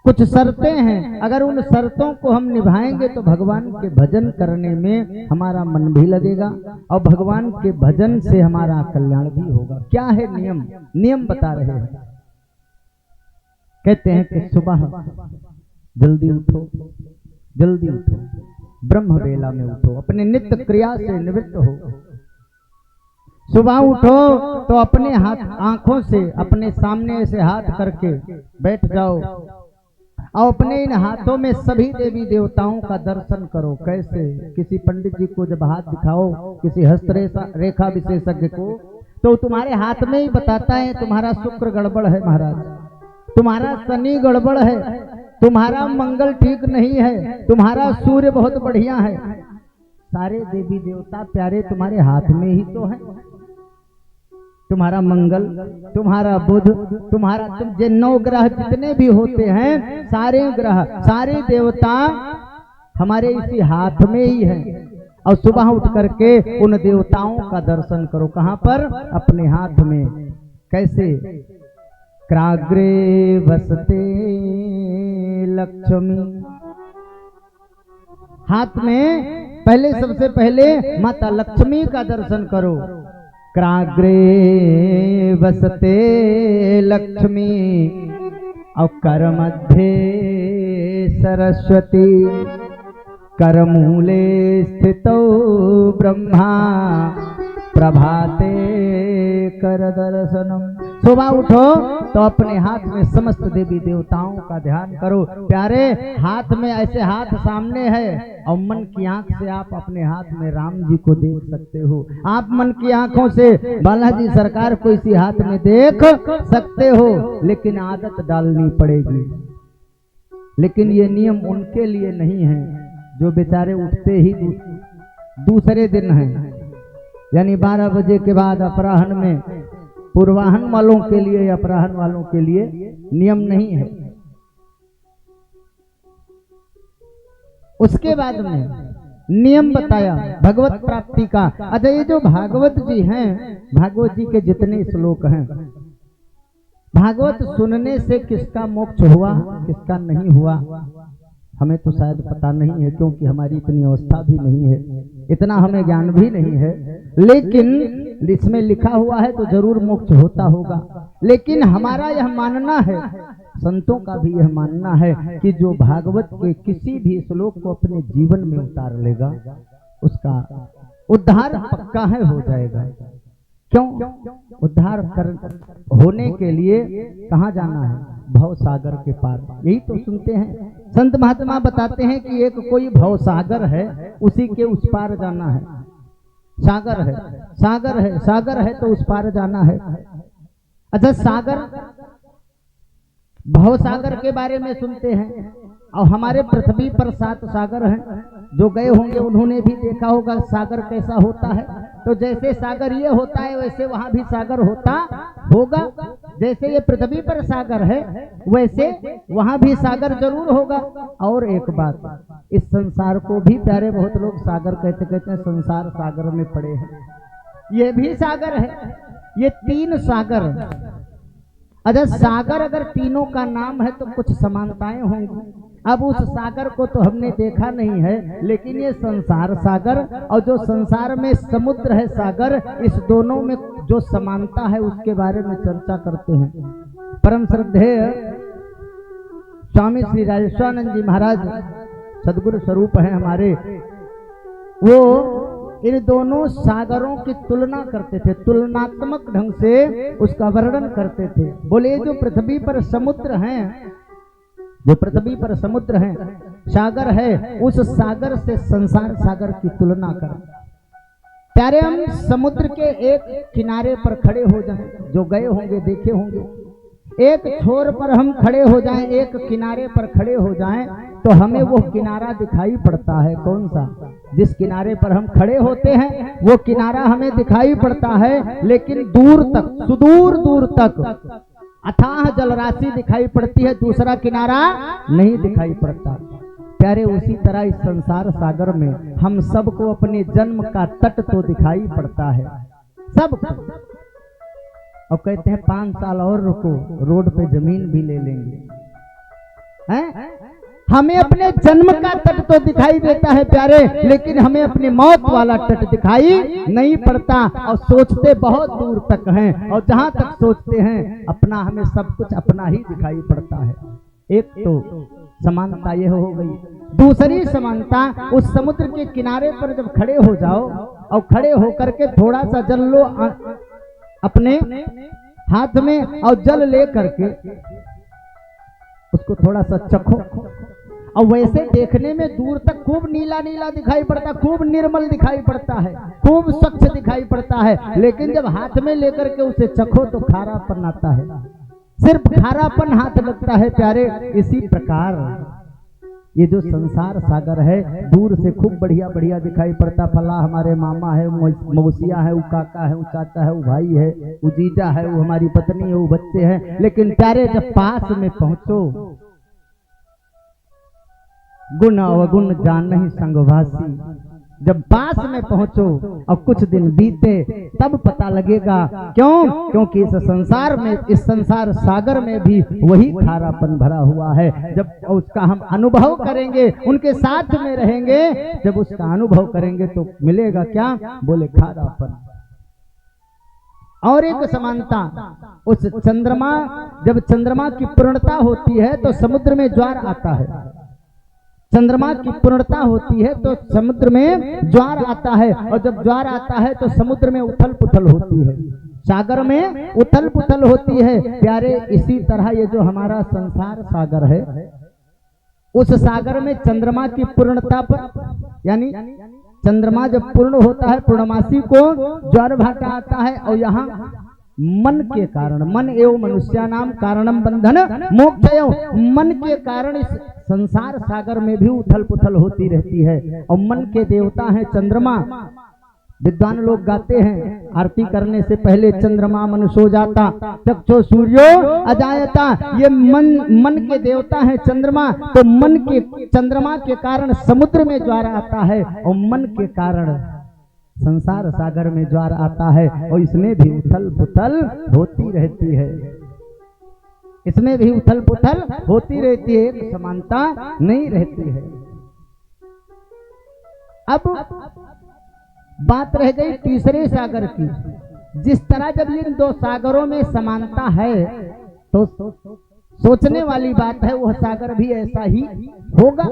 कुछ शर्तें हैं। अगर उन शर्तों को हम निभाएंगे तो भगवान के भजन करने में हमारा मन भी लगेगा और भगवान के भजन से हमारा कल्याण भी होगा। क्या है नियम? नियम बता रहे हैं। कहते हैं कि सुबह जल्दी उठो, जल्दी उठो, ब्रह्म वेला में उठो, अपने नित्य क्रिया से निवृत्त हो। सुबह उठो तो अपने हाथ आंखों से अपने सामने ऐसे हाथ करके बैठ जाओ और अपने इन हाथों में सभी देवी देवताओं का दर्शन करो। कैसे? किसी पंडित जी को जब हाथ दिखाओ, किसी हस्तरेखा विशेषज्ञ को, तो तुम्हारे हाथ में ही बताता है तुम्हारा शुक्र गड़बड़ है महाराज, तुम्हारा शनि गड़बड़ है, तुम्हारा मंगल ठीक नहीं है, तुम्हारा सूर्य बहुत बढ़िया है। सारे देवी देवता प्यारे तुम्हारे हाथ में ही तो है। तुम्हारा मंगल, तुम्हारा बुध, तुम्हारा जो 9 ग्रह जितने भी होते हैं, सारे ग्रह सारे देवता हमारे इसी हाथ में ही हैं। और सुबह उठ करके उन देवताओं का दर्शन करो। कहाँ पर? अपने हाथ में। कैसे? क्राग्रे वसते लक्ष्मी। हाथ में पहले सबसे पहले माता लक्ष्मी का दर्शन करो। क्राग्रे वसते लक्ष्मी और कर मध्य सरस्वती, करमूले स्थितौ ब्रह्मा, प्रभाते कर दर्शनम। सुबह उठो तो अपने हाथ में समस्त देवी देवताओं का ध्यान करो। प्यारे हाथ में ऐसे हाथ सामने है और मन की आंख से आप अपने हाथ में राम जी को देख सकते हो। आप मन की आंखों से बालाजी सरकार को इसी हाथ में देख सकते हो, लेकिन आदत डालनी पड़ेगी। लेकिन ये नियम उनके लिए नहीं है जो बेचारे उठते ही दूसरे दिन है, यानी 12 बजे के बाद अपराह्न में। पूर्वाहन वालों के लिए या अपराह्न वालों के लिए नियम नहीं है। उसके बाद में नियम बताया भगवत प्राप्ति का। अच्छा, ये जो भागवत जी हैं, भागवत जी के जितने श्लोक हैं, भागवत सुनने से किसका मोक्ष हुआ किसका नहीं हुआ हमें तो शायद पता नहीं है, क्योंकि हमारी इतनी अवस्था भी नहीं है, इतना हमें ज्ञान भी नहीं है। लेकिन इसमें लिखा हुआ है तो जरूर मोक्ष होता होगा। लेकिन हमारा यह मानना है, संतों का भी यह मानना है कि जो भागवत के किसी भी श्लोक को अपने जीवन में उतार लेगा उसका उद्धार पक्का है, हो जाएगा। क्यों? उद्धार होने के लिए कहाँ जाना है? भव सागर के पार। यही तो सुनते हैं संत महात्मा बताते हैं कि एक कोई भव सागर है, उसी के उस पार जाना है। सागर है, सागर है, सागर है तो उस पार जाना है। अच्छा, सागर भव सागर के बारे में सुनते हैं, और हमारे पृथ्वी पर 7 सागर हैं। जो गए होंगे उन्होंने भी देखा होगा सागर कैसा होता है। तो जैसे सागर ये होता है वैसे वहां भी सागर होता होगा। जैसे ये पृथ्वी पर सागर है वैसे वहां भी सागर जरूर होगा। और एक बात, इस संसार को भी प्यारे बहुत लोग सागर कहते हैं, संसार सागर में पड़े हैं। ये भी सागर है, ये 3 सागर। अच्छा, सागर अगर तीनों का नाम है तो कुछ समानताएं होंगी। अब उस सागर को तो हमने देखा नहीं है, लेकिन ये संसार सागर और जो संसार में समुद्र है सागर, इस दोनों में जो समानता है उसके बारे में चर्चा करते हैं। परम श्रद्धेय स्वामी श्री राजेश्वरानंद जी महाराज सदगुरु स्वरूप हैं हमारे, वो इन दोनों सागरों की तुलना करते थे, तुलनात्मक ढंग से उसका वर्णन करते थे। बोले जो पृथ्वी पर समुद्र हैं, जो पृथ्वी पर समुद्र है सागर है, उस सागर से संसार सागर की तुलना करें। प्यारे, हम समुद्र के एक किनारे पर खड़े हो जाएं, जो गए होंगे देखे होंगे, एक छोर पर हम खड़े हो जाएं, एक किनारे पर खड़े हो जाएं, तो हमें वो किनारा दिखाई पड़ता है। कौन सा? जिस किनारे पर हम खड़े होते हैं वो किनारा हमें दिखाई पड़ता है, लेकिन दूर तक, सुदूर दूर तक अथाह जलराशि दिखाई पड़ती है, दूसरा किनारा नहीं दिखाई पड़ता। प्यारे, उसी तरह इस संसार सागर में हम सबको अपने जन्म का तट तो दिखाई पड़ता है, सबको। और कहते हैं 5 साल और रुको, रोड पे जमीन भी ले लेंगे। हैं? हमें अपने जन्म का तट तो दिखाई देता है प्यारे, लेकिन हमें अपनी मौत वाला तट दिखाई नहीं पड़ता। और सोचते बहुत दूर तक हैं, और जहां तक सोचते हैं अपना, हमें सब कुछ अपना ही दिखाई पड़ता है। एक तो समानता यह हो गई। दूसरी समानता, उस समुद्र के किनारे पर जब खड़े हो जाओ और खड़े होकर के थोड़ा सा जल लो अपने हाथ में, और जल ले करके उसको थोड़ा सा चखो। और वैसे देखने में दूर तक खूब नीला नीला दिखाई पड़ता, खूब निर्मल दिखाई पड़ता है, खूब स्वच्छ दिखाई पड़ता है, लेकिन जब हाथ में लेकर के उसे चखो तो खारापन आता है, सिर्फ खारापन हाथ लगता है प्यारे। इसी प्रकार ये जो संसार सागर है दूर से खूब बढ़िया बढ़िया दिखाई पड़ता, फला हमारे मामा है, मौसिया है, वो काका है, वो चाचा है, वो भाई है, वो जीजा है, वो हमारी पत्नी है, वो बच्चे हैं, लेकिन प्यारे जब पास में पहुंचो गुण अवगुण जानहि संगवासी, जब पास में पहुंचो और कुछ दिन बीते तब पता लगेगा। क्यों? क्योंकि इस संसार में, इस संसार सागर में भी वही खारापन भरा हुआ है। जब उसका हम अनुभव करेंगे, उनके साथ में रहेंगे, जब उसका अनुभव करेंगे तो मिलेगा क्या? बोले खारापन। और एक समानता, उस चंद्रमा, जब चंद्रमा की पूर्णता होती है तो समुद्र में ज्वार आता है, चंद्रमा की पूर्णता होती है तो समुद्र में ज्वार आता है, और जब ज्वार आता है तो समुद्र में उथल पुथल होती है, सागर में उथल पुथल होती है प्यारे। इसी तरह ये जो हमारा संसार सागर है, उस सागर में चंद्रमा की पूर्णता पर, यानी चंद्रमा जब पूर्ण होता है, पूर्णमासी को ज्वार भाटा आता है, और यहाँ मन के कारण, मन एवं मनुष्यानाम कारणम बंधन मोक्षयो, मन के कारण इस संसार सागर में भी उथल पुथल होती रहती है। और मन के देवता हैं चंद्रमा। विद्वान लोग गाते हैं आरती करने से पहले, चंद्रमा मन सो जाता चक्षो सूर्यो अजायता। ये मन के देवता है चंद्रमा, तो मन के, चंद्रमा के कारण समुद्र में ज्वार आता है, और मन के कारण संसार सागर में ज्वार आता है, और इसमें भी उथल पुथल होती रहती है, इसमें भी उथल पुथल होती रहती है, एक समानता नहीं रहती है। अब बात रह गई तीसरे सागर की। जिस तरह जब इन दो सागरों में समानता है तो सोचने वाली बात है वह सागर भी ऐसा ही होगा।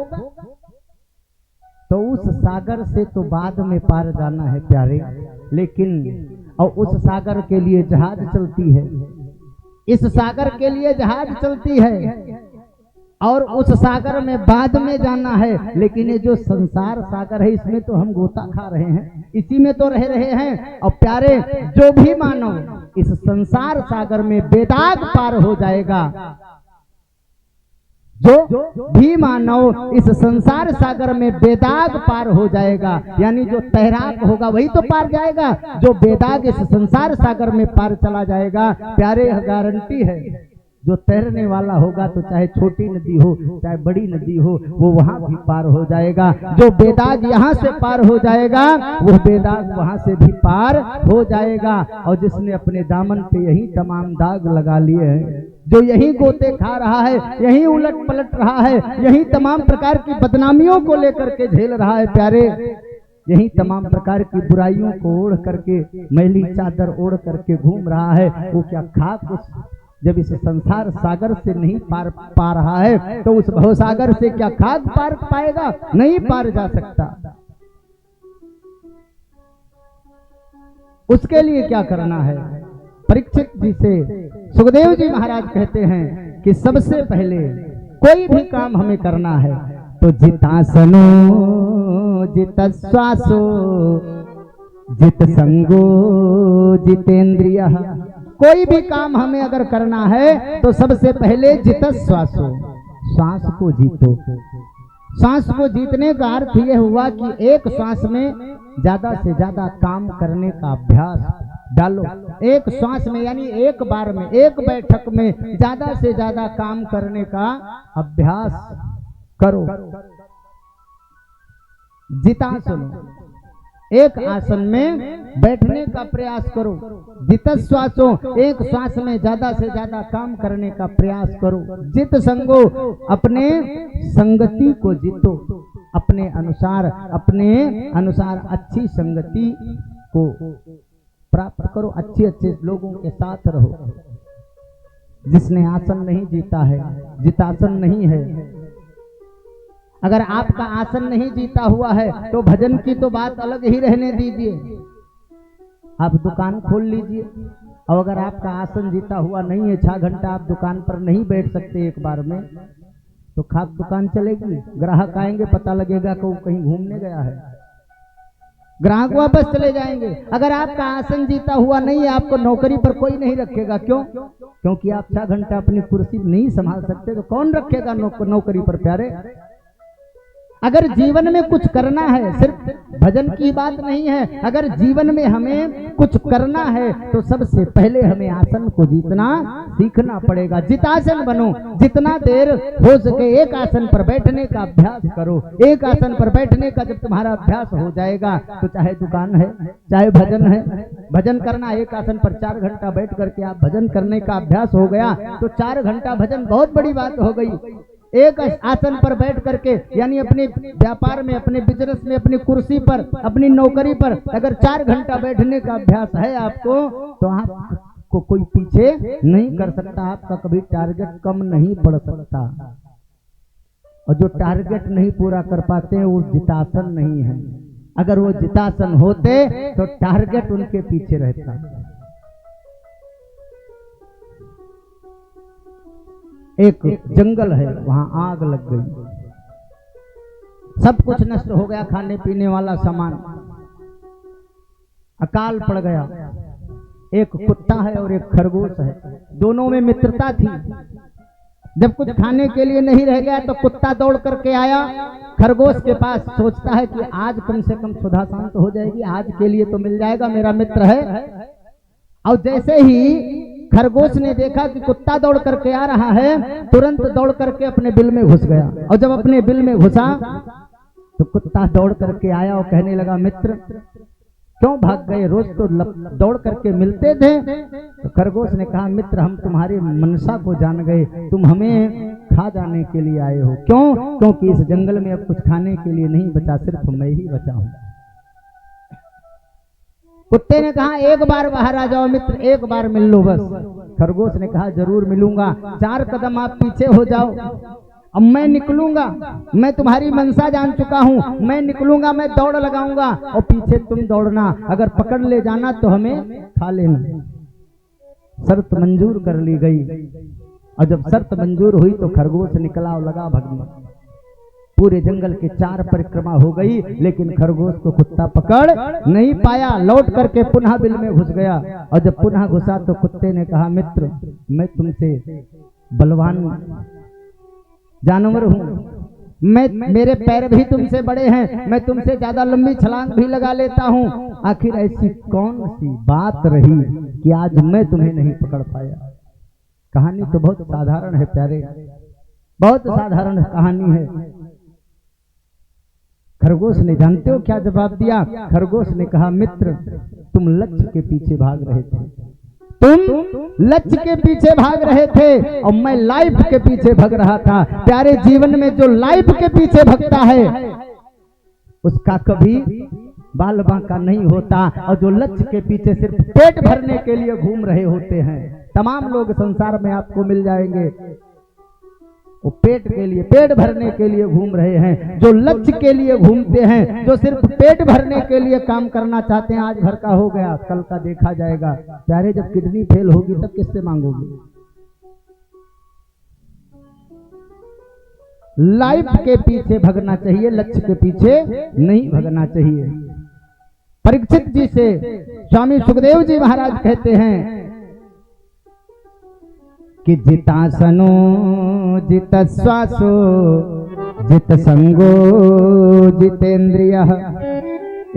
तो उस सागर से तो बाद में पार जाना है प्यारे, लेकिन और उस सागर के लिए जहाज चलती है, इस सागर के लिए जहाज चलती है, और उस सागर में बाद में जाना है। लेकिन ये जो संसार सागर है इसमें तो हम गोता खा रहे हैं, इसी में तो रह रहे हैं। और प्यारे जो भी मानव इस संसार सागर में बेदाग पार हो जाएगा, जो भी मानव इस संसार सागर में बेदाग पार हो जाएगा, यानी जो तैराक होगा वही तो पार जाएगा, जो बेदाग इस संसार सागर में पार चला जाएगा। प्यारे गारंटी है, जो तैरने वाला होगा तो चाहे छोटी नदी हो चाहे बड़ी नदी हो, वो वहां भी पार हो जाएगा। जो बेदाग यहाँ से पार हो जाएगा वो बेदाग वहां से भी पार हो जाएगा। और जिसने अपने दामन पे यही तमाम दाग लगा लिए हैं, जो यही गोते खा रहा है, यही उलट पलट रहा है, यही तमाम प्रकार की बदनामियों को लेकर के झेल रहा है प्यारे, यही तमाम प्रकार की बुराइयों को ओढ़ करके, मैली चादर ओढ़ करके घूम रहा है, वो क्या खाक जब इस संसार सागर से नहीं पार पा रहा है तो उस भवसागर से क्या खाक पार पाएगा? नहीं पार जा सकता। उसके लिए क्या करना है? परीक्षित जी से सुखदेव जी महाराज कहते हैं कि सबसे पहले कोई भी काम हमें करना है तो जितासनो जित श्वासो जित संगो जितेंद्रिय। कोई भी काम हमें अगर करना है तो सबसे पहले जित श्वासो, श्वास को जीतो। श्वास को जीतने का अर्थ यह हुआ कि एक श्वास में ज्यादा से ज्यादा काम करने का अभ्यास डालो। एक श्वास में यानी एक बार में, एक बैठक में ज्यादा से ज्यादा काम करने का अभ्यास करो। जितासनो, एक आसन में बैठने का प्रयास करो। जित श्वासो, एक श्वास में ज्यादा से ज्यादा काम करने का प्रयास करो। जित संगो, अपने संगति को जीतो, अपने अनुसार अच्छी संगति को प्राप्त करो, अच्छे अच्छे लोगों के साथ रहो। जिसने आसन नहीं जीता है, जितासन नहीं है, अगर आपका आसन नहीं जीता हुआ है तो भजन की तो बात अलग ही रहने दीजिए। आप दुकान खोल लीजिए, और अगर आपका आसन जीता हुआ नहीं है, 6 घंटा आप दुकान पर नहीं बैठ सकते एक बार में, तो खाक दुकान चलेगी? ग्राहक आएंगे, पता लगेगा कि वो कहीं घूमने गया है, ग्राहक वापस चले जाएंगे। अगर आपका आसन जीता हुआ नहीं है, आपको नौकरी पर कोई नहीं रखेगा। क्यों? क्योंकि आप 6 घंटा अपनी कुर्सी नहीं संभाल सकते, तो कौन रखेगा नौकरी पर प्यारे? अगर जीवन में कुछ करना है, सिर्फ भजन की बात नहीं है, अगर जीवन में हमें कुछ करना है तो सबसे पहले हमें आसन को जीतना सीखना पड़ेगा। जितासन बनो, जितना देर हो सके एक आसन पर बैठने का अभ्यास करो। एक आसन पर बैठने का जब तुम्हारा अभ्यास हो जाएगा तो चाहे दुकान है, चाहे भजन है, भजन करना एक आसन पर 4 घंटा बैठ करके आप भजन करने का अभ्यास हो गया तो 4 घंटा भजन बहुत बड़ी बात हो गई। एक आसन पर बैठ करके, यानी अपने व्यापार में, अपने बिजनेस में, अपनी कुर्सी पर, अपनी नौकरी पर अगर 4 घंटा बैठने का अभ्यास है आपको, तो आपको कोई पीछे नहीं कर सकता, आपका कभी टारगेट कम नहीं पड़ सकता। और जो टारगेट नहीं पूरा कर पाते हैं वो जितासन नहीं है। अगर वो जितासन होते तो टारगेट उनके पीछे रहता। एक जंगल है, वहां आग लग गई, सब कुछ नष्ट हो गया, खाने पीने वाला सामान, अकाल पड़ गया। एक कुत्ता है और एक खरगोश है, दोनों में मित्रता थी। जब कुछ खाने के लिए नहीं रह गया तो कुत्ता दौड़ करके आया खरगोश के पास, सोचता है कि आज कम से कम सुधा शांत हो जाएगी, आज के लिए तो मिल जाएगा, मेरा मित्र है। और जैसे ही खरगोश ने देखा कि कुत्ता दौड़ करके आ रहा है, तुरंत दौड़ करके अपने बिल में घुस गया। और जब अपने बिल में घुसा तो कुत्ता दौड़ करके आया और कहने लगा, मित्र क्यों भाग गए? रोज तो दौड़ करके मिलते थे। तो खरगोश ने कहा, मित्र हम तुम्हारी मनसा को जान गए, तुम हमें खा जाने के लिए आए हो। क्यों? क्योंकि इस जंगल में अब कुछ खाने के लिए नहीं बचा, सिर्फ मैं ही बचा हूं। कुत्ते ने कहा, एक बार बाहर आ जाओ मित्र, एक बार मिल लो बस। खरगोश ने कहा, जरूर मिलूंगा, 4 कदम आप पीछे हो जाओ, अब मैं निकलूंगा, मैं तुम्हारी मनसा जान चुका हूं, मैं निकलूंगा, मैं दौड़ लगाऊंगा और पीछे तुम दौड़ना, अगर पकड़ ले जाना तो हमें खा लेना। शर्त मंजूर कर ली गई। और जब शर्त मंजूर हुई तो खरगोश निकला और लगा भगने। पूरे जंगल के 4 परिक्रमा हो गई, लेकिन खरगोश को कुत्ता पकड़ नहीं पाया, लौट करके पुनः बिल में घुस गया। और जब पुनः घुसा तो कुत्ते ने कहा, मित्र मैं तुमसे बलवान जानवर हूँ, मेरे पैर भी तुमसे बड़े हैं, मैं तुमसे ज्यादा लंबी छलांग भी लगा लेता हूँ, आखिर ऐसी कौन सी बात रही कि आज मैं तुम्हें नहीं पकड़ पाया? कहानी तो बहुत साधारण है प्यारे, बहुत साधारण कहानी है। खरगोश ने जानते हो क्या जवाब दिया? खरगोश ने कहा, मित्र तुम लक्ष्य के पीछे भाग रहे थे, तुम लक्ष्य के पीछे भाग रहे थे और मैं लाइफ के पीछे भाग रहा था। प्यारे जीवन में जो लाइफ के पीछे भागता है उसका कभी बाल बांका नहीं होता, और जो लक्ष्य के पीछे सिर्फ पेट भरने के लिए घूम रहे होते हैं, तमाम लोग संसार में आपको मिल जाएंगे, वो पेट के लिए, पेट भरने के लिए घूम रहे हैं। जो लक्ष्य के लिए घूमते हैं, जो सिर्फ पेट भरने के लिए काम करना चाहते हैं, आज भर का हो गया, कल का देखा जाएगा। प्यारे जब किडनी फेल होगी तब किससे मांगोगे? लाइफ के पीछे भगना चाहिए, लक्ष्य के पीछे नहीं भगना चाहिए। परीक्षित जी से स्वामी सुखदेव जी महाराज कहते हैं कि जितासनो जित श्वासो जित संगो जितेन्द्रियः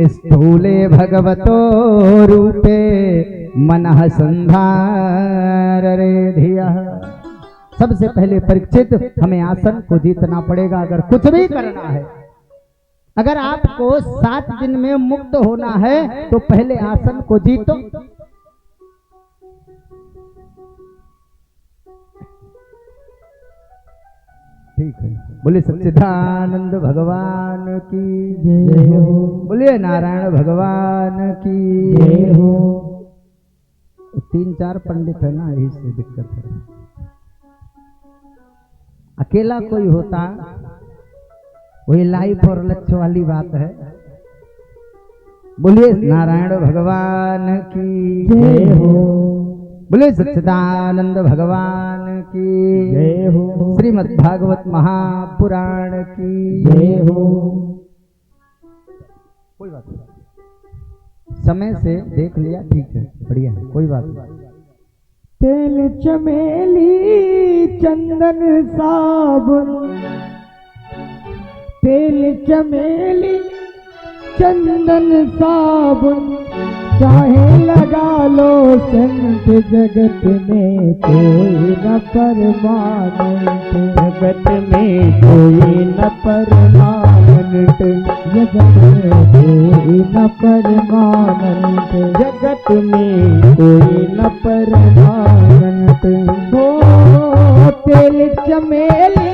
स्थूले भगवतो रूपे मनः संधाररे धियः। सबसे पहले परीक्षित हमें आसन को जीतना पड़ेगा। अगर कुछ भी करना है, अगर आपको 7 दिन में मुक्त होना है तो पहले आसन को जीतो। ठीक है, बोले सच्चिदानंद भगवान की जय हो, बोलिए नारायण भगवान की जय हो। 3-4 पंडित है ना, यही से दिक्कत है। अकेला कोई होता वही लाइफ और लक्ष्य वाली बात है। बोलिए नारायण भगवान की जय हो। बोले सच्चिदानंद भगवान की जय हो। श्रीमद् भागवत महापुराण की जय हो। कोई बात नहीं, समय से देख लिया, ठीक है, बढ़िया, कोई बात नहीं। तेल चमेली चंदन साबुन, तेल चमेली चंदन साबुन, चाहे लगा लो संत जगत में कोई न परमानंद, जगत में कोई न परमानंद, जगत में कोई न परमानंद, जगत में कोई न परमानंद। हो तेल चमेली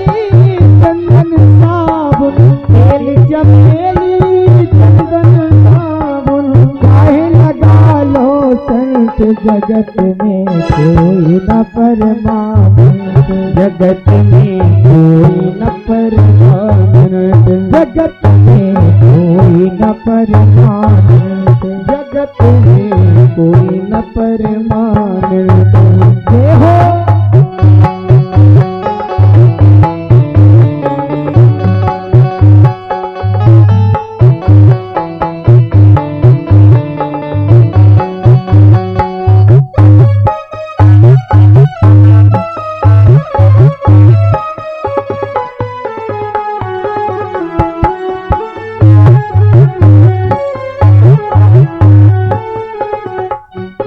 चंदन साबुन, तेल चमेली चंदन साबुन, चाहे लगा लो संत जगत में कोई न परमानंद, जगत में कोई न परमानंद, जगत में कोई न परमानंद, जगत में कोई न परमानंद। जय हो।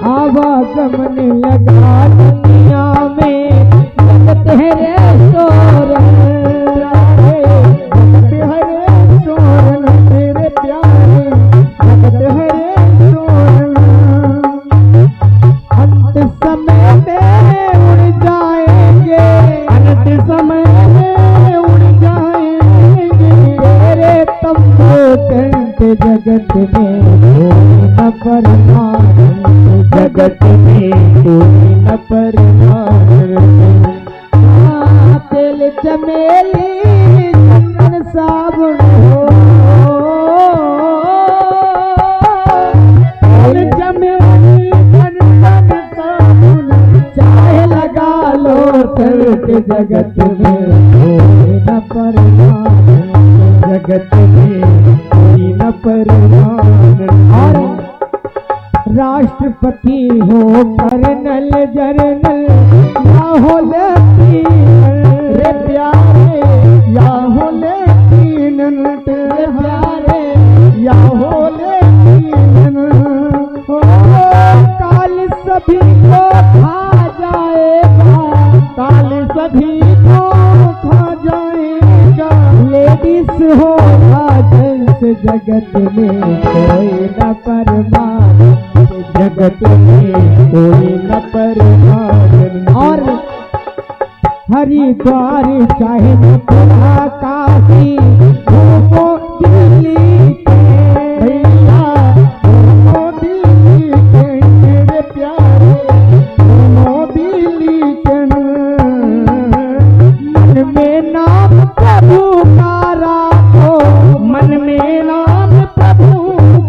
आवागमन लगा दुनिया में, जगत है रेस्टोरेंट, जगत है रेस्टोरेंट तेरे प्यारे, जगत है रेस्टोरेंट। अंत समय में उड़ जाएंगे, अंत समय में उड़ जाएंगे तेरे तंबू टेंट, जगत में कोई न परमानंद, जगत में कोई न परमानंद। तेल चमेली चंदन साबुन, तेल चमेली चंदन साबुन, चाहे लगा लो संत जगत में कोई न परमानंद, जगत में कोई न परमानंद। और राष्ट्रपति हो कर्नल जरनल या हो लेफ्टिनेंट रे प्यारे, या हो लेफ्टिनेंट रे प्यारे, या हो लेफ्टिनेंट। हो काल सभी को खा जाएगा, काल सभी को खा जाएगा, लेडीज हो या जेंट्स, जगत में कोई न परमानंद, जगत में कोई न परमानंद। और हरिद्वार चाहे मथुरा काशी, घूमो दिल्ली के भैया, घूमो दिल्ली के मेरे प्यारे, घूमो दिल्ली के। मन में नाम प्रभु का राखो, मन में नाम प्रभु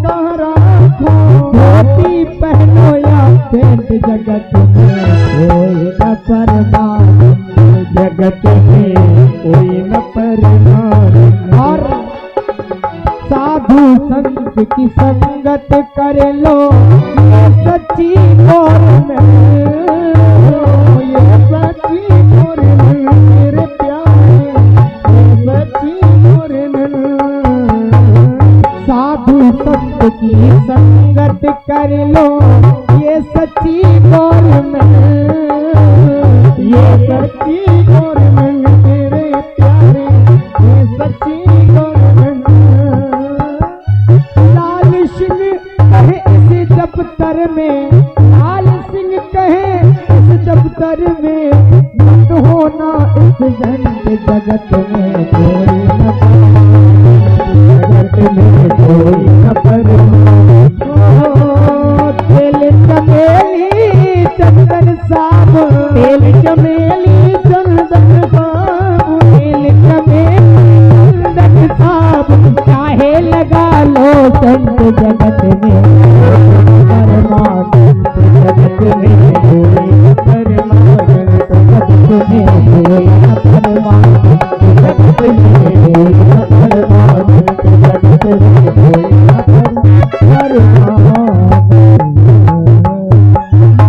का राखो, धोती पहनो या पेंट, जगत में कोई न परमानंद, जगत में कोई न परमानंद। और साधु संत की संगत कर लो, ये सच्ची गवर्नमेंट, ये सच्ची गवर्नमेंट मेरे प्यारे, ये सच्ची गवर्नमेंट। साधु संत की संगत कर लो, ये सच्ची गवर्नमेंट, ये सच्ची गवर्नमेंट तेरे प्यारे, ये सच्ची गवर्नमेंट। लाल सिंह कहे इस दफ्तर में, लाल सिंह कहे इस दफ्तर में, मत होना इस जगत में कोई न परमानंद, जगत में कोई न परमानंद। तेल चमेली चंदन साबुन, तेल चमेली चंदन साबुन, तेल चमेली चंदन साबुन, चाहे लगा लो संत जगत में परमानंद, जगत में कोई में बोला फरमान, जगत में बोला फरमान, जगत में बोला फरमान।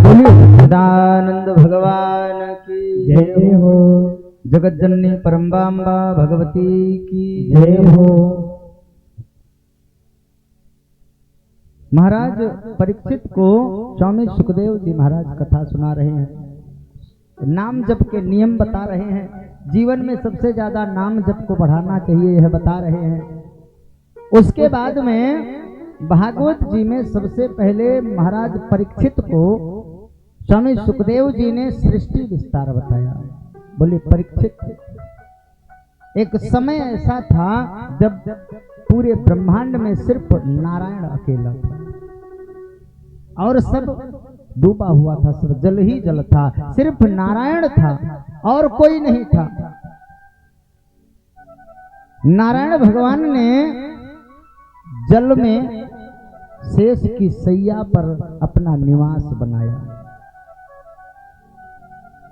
बोलिए सच्चिदानंद भगवान की जय हो, जगत जननी परम्बाम्बा भगवती की जय हो। महाराज परीक्षित को स्वामी सुखदेव जी महाराज कथा सुना रहे हैं, नाम जप के नियम बता रहे हैं, जीवन में सबसे ज्यादा नाम जप को बढ़ाना चाहिए यह बता रहे हैं। उसके बाद में भागवत जी में सबसे पहले महाराज परीक्षित को स्वामी सुखदेव जी ने सृष्टि विस्तार बताया। बोले परीक्षित, एक समय ऐसा था जब पूरे ब्रह्मांड में सिर्फ नारायण अकेला था और सब डूबा हुआ था, सब जल ही जल था, सिर्फ नारायण था और कोई नहीं था। नारायण भगवान ने जल में शेष की सैया पर अपना निवास बनाया।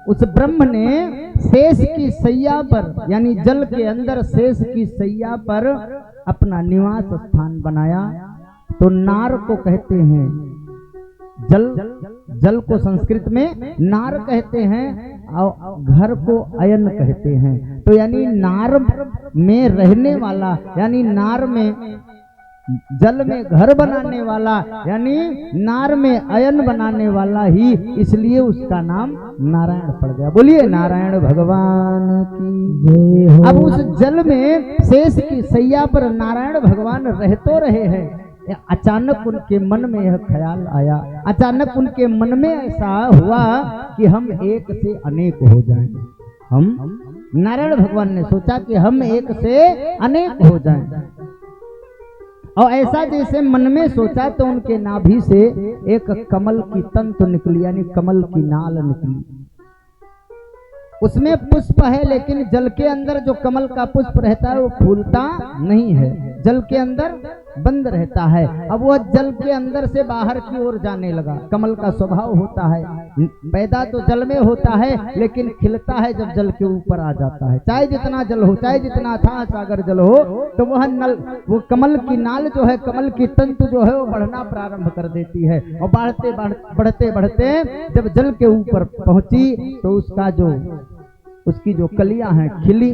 उस ब्रह्म ने शेष की सैया पर यानी जल के अंदर शेष की सैया पर अपना निवास स्थान बनाया। तो नार को कहते हैं जल, जल को संस्कृत में नार कहते हैं और घर को अयन कहते हैं। तो यानी नार में रहने वाला, यानी नार में जल में घर बनाने वाला, यानी नार में अयन बनाने वाला ही, इसलिए उसका नाम नारायण पड़ गया। बोलिए नारायण भगवान की जय हो। अब उस जल में शेष की सैया पर नारायण भगवान रह तो रहे हैं। अचानक उनके मन में यह ख्याल आया, अचानक उनके मन में ऐसा हुआ कि हम एक से अनेक हो जाएं। हम नारायण भगवान ने सोचा कि हम एक से अनेक हो जाएं। और ऐसा जैसे मन में सोचा तो उनके नाभि से एक कमल की तंतु निकली, यानी कमल की नाल निकली। उसमें पुष्प है, लेकिन जल के अंदर जो कमल का पुष्प रहता है वो फूलता नहीं है, जल के अंदर बंद रहता है। अब वह जल के अंदर से बाहर की ओर जाने लगा। कमल का स्वभाव होता है, पैदा तो जल में होता है लेकिन खिलता है जब जल के ऊपर आ जाता है। चाहे जितना जल हो, चाहे जितना अथाह सागर जल हो, तो वह नल, वो कमल की नाल जो है, कमल की तंतु जो है वो बढ़ना प्रारंभ कर देती है। और बढ़ते बढ़ते बढ़ते जब जल के ऊपर पहुंची तो उसका जो उसकी जो कलियां हैं खिली,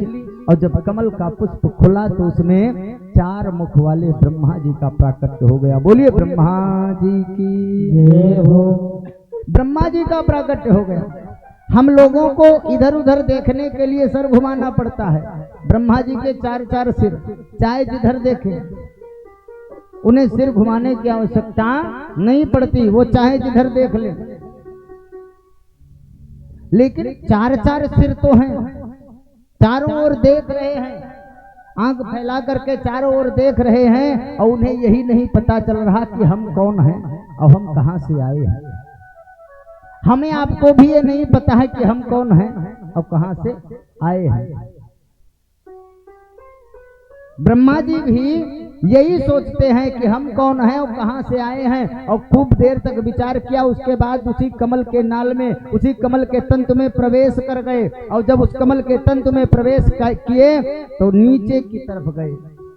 और जब कमल का पुष्प खुला तो उसमें 4 मुख वाले ब्रह्मा जी का प्राकट्य हो गया। बोलिए ब्रह्मा जी की जय हो। ब्रह्मा जी का प्राकट्य हो गया। हम लोगों को इधर उधर देखने के लिए सर घुमाना पड़ता है। ब्रह्मा जी के 4 सिर, चाहे जिधर देखें उन्हें सिर घुमाने की आवश्यकता नहीं पड़ती, वो चाहे जिधर देख ले। लेकिन 4 सिर तो हैं, चारों ओर देख रहे हैं, आंख फैला करके चारों ओर देख रहे हैं, और उन्हें यही नहीं पता चल रहा कि हम कौन हैं और हम कहां से आए हैं। हमें आपको भी ये नहीं पता है कि हम कौन हैं और कहां से आए हैं। ब्रह्मा जी भी यही सोचते हैं कि हम कौन हैं और कहां से आए हैं, और खूब देर तक विचार किया। उसके बाद उसी कमल के नाल में, उसी कमल के तंतु में प्रवेश कर गए। और जब उस कमल के तंतु में प्रवेश किए तो नीचे की तरफ गए,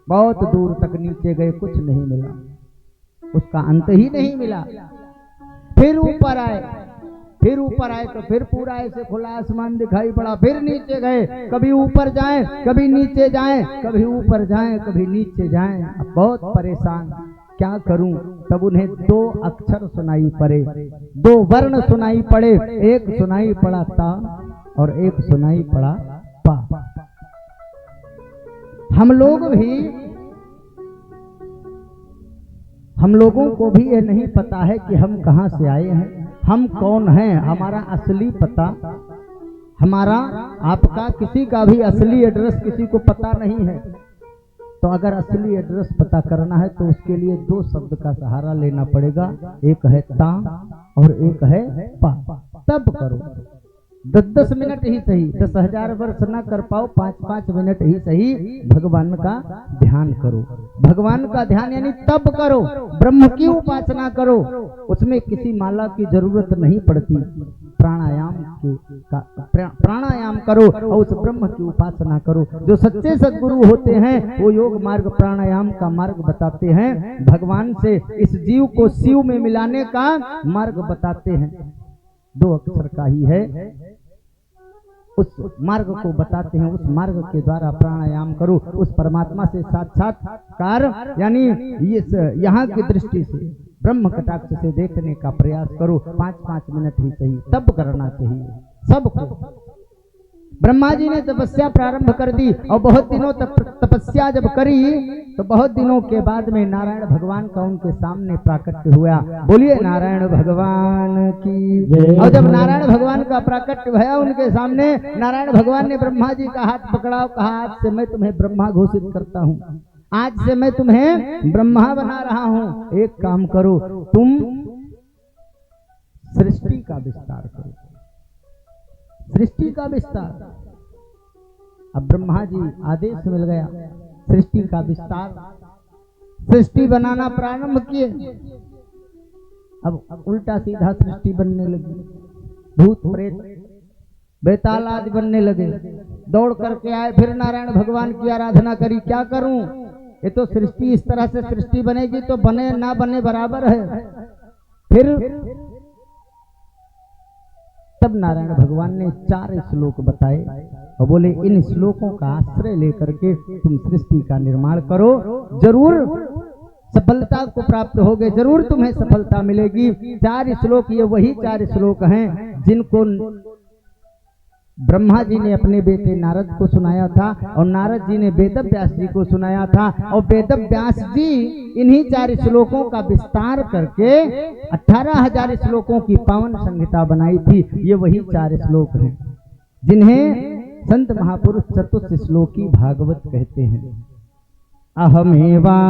बहुत दूर तक नीचे गए, कुछ नहीं मिला, उसका अंत ही नहीं मिला। फिर ऊपर आए, फिर ऊपर आए तो फिर पूरा ऐसे खुला आसमान दिखाई पड़ा। फिर नीचे गए, कभी ऊपर जाएं, कभी नीचे जाएं, कभी ऊपर जाएं, कभी नीचे जाएं। अब बहुत परेशान, क्या करूं। तब उन्हें 2 अक्षर सुनाई पड़े, 2 वर्ण सुनाई पड़े। एक सुनाई पड़ा ता और एक सुनाई पड़ा पा। हम लोगों को भी ये नहीं पता है कि हम कहां से आए हैं, हम कौन हैं, हमारा असली पता, हमारा आपका किसी का भी असली एड्रेस किसी को पता नहीं है। तो अगर असली एड्रेस पता करना है तो उसके लिए 2 शब्द का सहारा लेना पड़ेगा, एक है ता और एक है पा। तब करो, 10-10 मिनट ही सही, 10,000 वर्ष ना कर पाओ, 5-5 मिनट ही सही भगवान का ध्यान करो। भगवान का ध्यान यानी तब करो, ब्रह्म की उपासना करो। उसमें किसी माला की जरूरत नहीं पड़ती, प्राणायाम करो और उस ब्रह्म की उपासना करो। जो सच्चे सद्गुरु होते हैं वो योग मार्ग प्राणायाम का मार्ग बताते हैं, भगवान से इस जीव को शिव में मिलाने का मार्ग बताते हैं। 2 अक्षर का ही है, उस मार्ग को बताते हैं। उस मार्ग के द्वारा प्राणायाम करो, उस परमात्मा से साक्षात्कार यानी यहाँ की दृष्टि से ब्रह्म कटाक्ष से देखने का प्रयास करो। 5-5 मिनट ही सही, तब करना चाहिए सबको। ब्रह्मा जी ने तपस्या प्रारंभ कर दी और बहुत दिनों तक तपस्या जब करी तो बहुत दिनों के बाद में नारायण भगवान का उनके सामने प्राकट्य हुआ। बोलिए नारायण भगवान की। और जब नारायण भगवान का प्राकट्य हुआ उनके सामने, नारायण भगवान ने ब्रह्मा जी का हाथ पकड़ा और कहा, आज से मैं तुम्हें ब्रह्मा घोषित करता हूँ, आज से मैं तुम्हें ब्रह्मा बना रहा हूँ। एक काम करो, तुम सृष्टि का विस्तार करो, सृष्टि का विस्तार। अब ब्रह्मा जी आदेश मिल गया, सृष्टि का विस्तार, सृष्टि बनाना प्रारंभ किए। अब उल्टा सीधा सृष्टि बनने लगी, भूत प्रेत बेताल आदि बनने लगे। दौड़ करके आए, फिर नारायण भगवान की आराधना करी। क्या करूं, ये तो सृष्टि इस तरह से सृष्टि बनेगी तो बने ना बने बराबर है। फिर तब नारायण भगवान ने 4 श्लोक बताए और बोले, इन श्लोकों का आश्रय लेकर के तुम सृष्टि का निर्माण करो, जरूर सफलता को प्राप्त होगे, जरूर तुम्हें सफलता मिलेगी। 4 श्लोक, ये वही 4 श्लोक हैं जिनको ब्रह्मा जी ने अपने बेटे नारद को सुनाया था और नारद जी ने वेद व्यास जी को सुनाया था। और वेद व्यास जी इन्हीं 4 श्लोकों का विस्तार करके 18,000 श्लोकों की पावन संहिता बनाई थी। ये वही 4 श्लोक हैं जिन्हें संत महापुरुष चतुर्थ श्लोकी भागवत कहते हैं। अहमेवा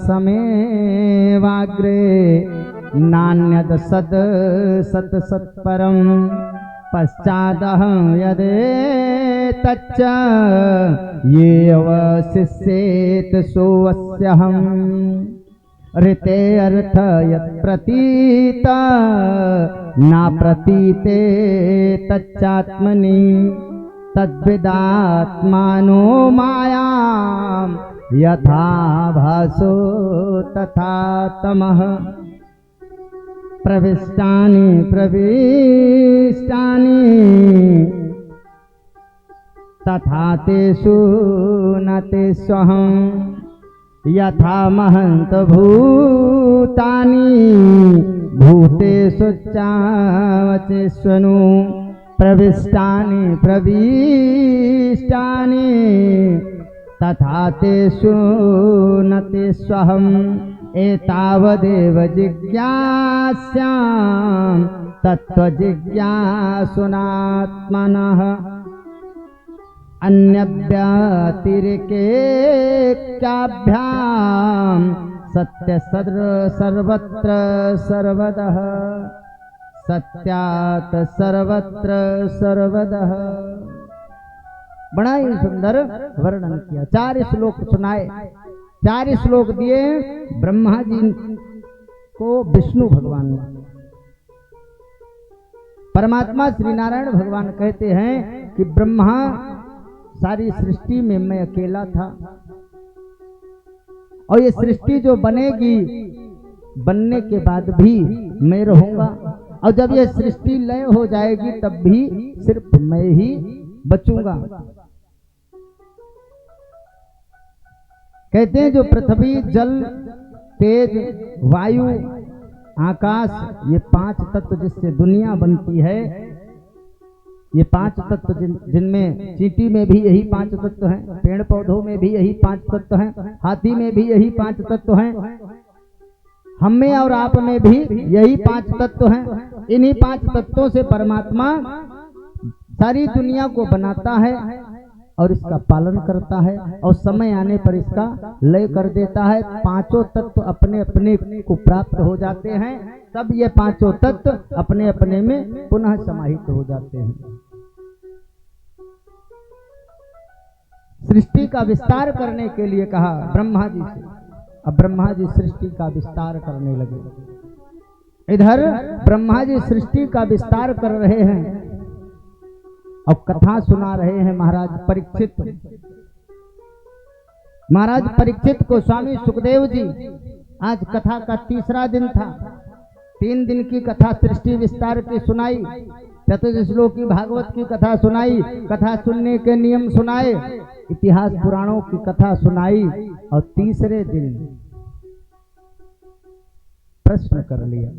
समेवाग्रे नान्यद सद सत सत्परम पश्चादहं यदे तच्च ये अवशिष्येत सोऽस्यहम् ऋते अर्थ यत् प्रतीत ना प्रतीते तच्चात्मनि तद्विदात्मानो मायां यथा भासो तथा तमः प्रविष्टानि तथा तेषु न तेष्वहम् यथा महन्त भूतानि भूतेषु चावचेष्वनु प्रविष्टानि तथा तेषु न तेष्वहम् एतावदेव जिज्ञास्याम् तत्त्वजिज्ञासुनात्मनः अन्यव्यतिरेक्याभ्याम् सत्य सर्वत्र सर्वदः सत्यात् सर्वत्र सर्वदः। बड़ा ही सुंदर वर्णन किया। 4 श्लोक सुनाए, 4 श्लोक दिए ब्रह्मा जी को विष्णु भगवान ने। परमात्मा श्री नारायण भगवान कहते हैं कि ब्रह्मा सारी सृष्टि में मैं अकेला था और ये सृष्टि जो बनेगी बनने के बाद भी मैं रहूंगा और जब ये सृष्टि लय हो जाएगी तब भी सिर्फ मैं ही बचूंगा। कहते हैं जो पृथ्वी जल तेज वायु आकाश ये 5 तत्व जिससे दुनिया बनती है, ये 5 तत्व जिनमें चींटी में भी यही 5 तत्व हैं, पेड़ पौधों में भी यही 5 तत्व हैं, हाथी में भी यही 5 तत्व हैं, हम में और आप में भी यही 5 तत्व हैं। इन्हीं 5 तत्वों से परमात्मा सारी दुनिया को बनाता है और इसका पालन करता है और समय आने पर इसका लय कर देता है। 5 तत्व अपने अपने को प्राप्त हो जाते हैं, तब ये 5 तत्व अपने अपने में पुनः समाहित हो जाते हैं। सृष्टि का विस्तार करने के लिए कहा ब्रह्मा जी से। अब ब्रह्मा जी सृष्टि का विस्तार करने लगे। इधर ब्रह्मा जी सृष्टि का विस्तार कर रहे हैं और कथा सुना रहे हैं महाराज परीक्षित। महाराज परीक्षित को स्वामी सुखदेव जी, आज कथा का तीसरा दिन था। 3 दिन की कथा सृष्टि विस्तार की सुनाई, चतुर्श्लोकी भागवत की कथा सुनाई, कथा सुनने के नियम सुनाए, इतिहास पुराणों की कथा सुनाई और तीसरे दिन प्रश्न कर लिया।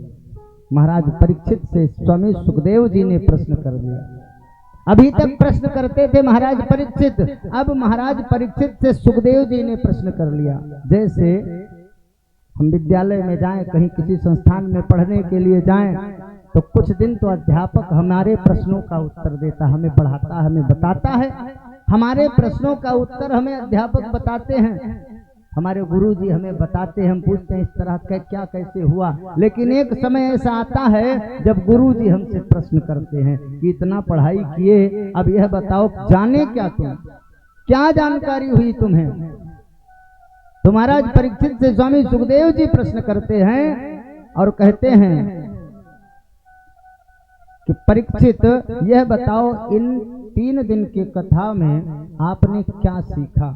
महाराज परीक्षित से स्वामी सुखदेव जी ने प्रश्न कर दिया। अभी तक प्रश्न करते थे महाराज परीक्षित, अब महाराज परीक्षित से सुखदेव जी ने प्रश्न कर लिया। जैसे हम विद्यालय में जाएं, कहीं किसी संस्थान में पढ़ने के लिए जाएं, तो कुछ दिन तो अध्यापक हमारे प्रश्नों का उत्तर देता, हमें पढ़ाता, हमें बताता है। हमारे प्रश्नों का उत्तर हमें अध्यापक बताते हैं, हमारे गुरुजी हमें बताते हैं, हम पूछते हैं इस तरह क्या कैसे हुआ। लेकिन एक समय ऐसा आता है जब गुरुजी हमसे प्रश्न करते हैं कि इतना पढ़ाई किए, अब यह बताओ जाने क्या तुम, क्या जानकारी हुई तुम्हें। तो महाराज परीक्षित से स्वामी सुखदेव जी प्रश्न करते हैं और कहते हैं कि परीक्षित यह बताओ, इन 3 दिन की कथा में आपने क्या सीखा।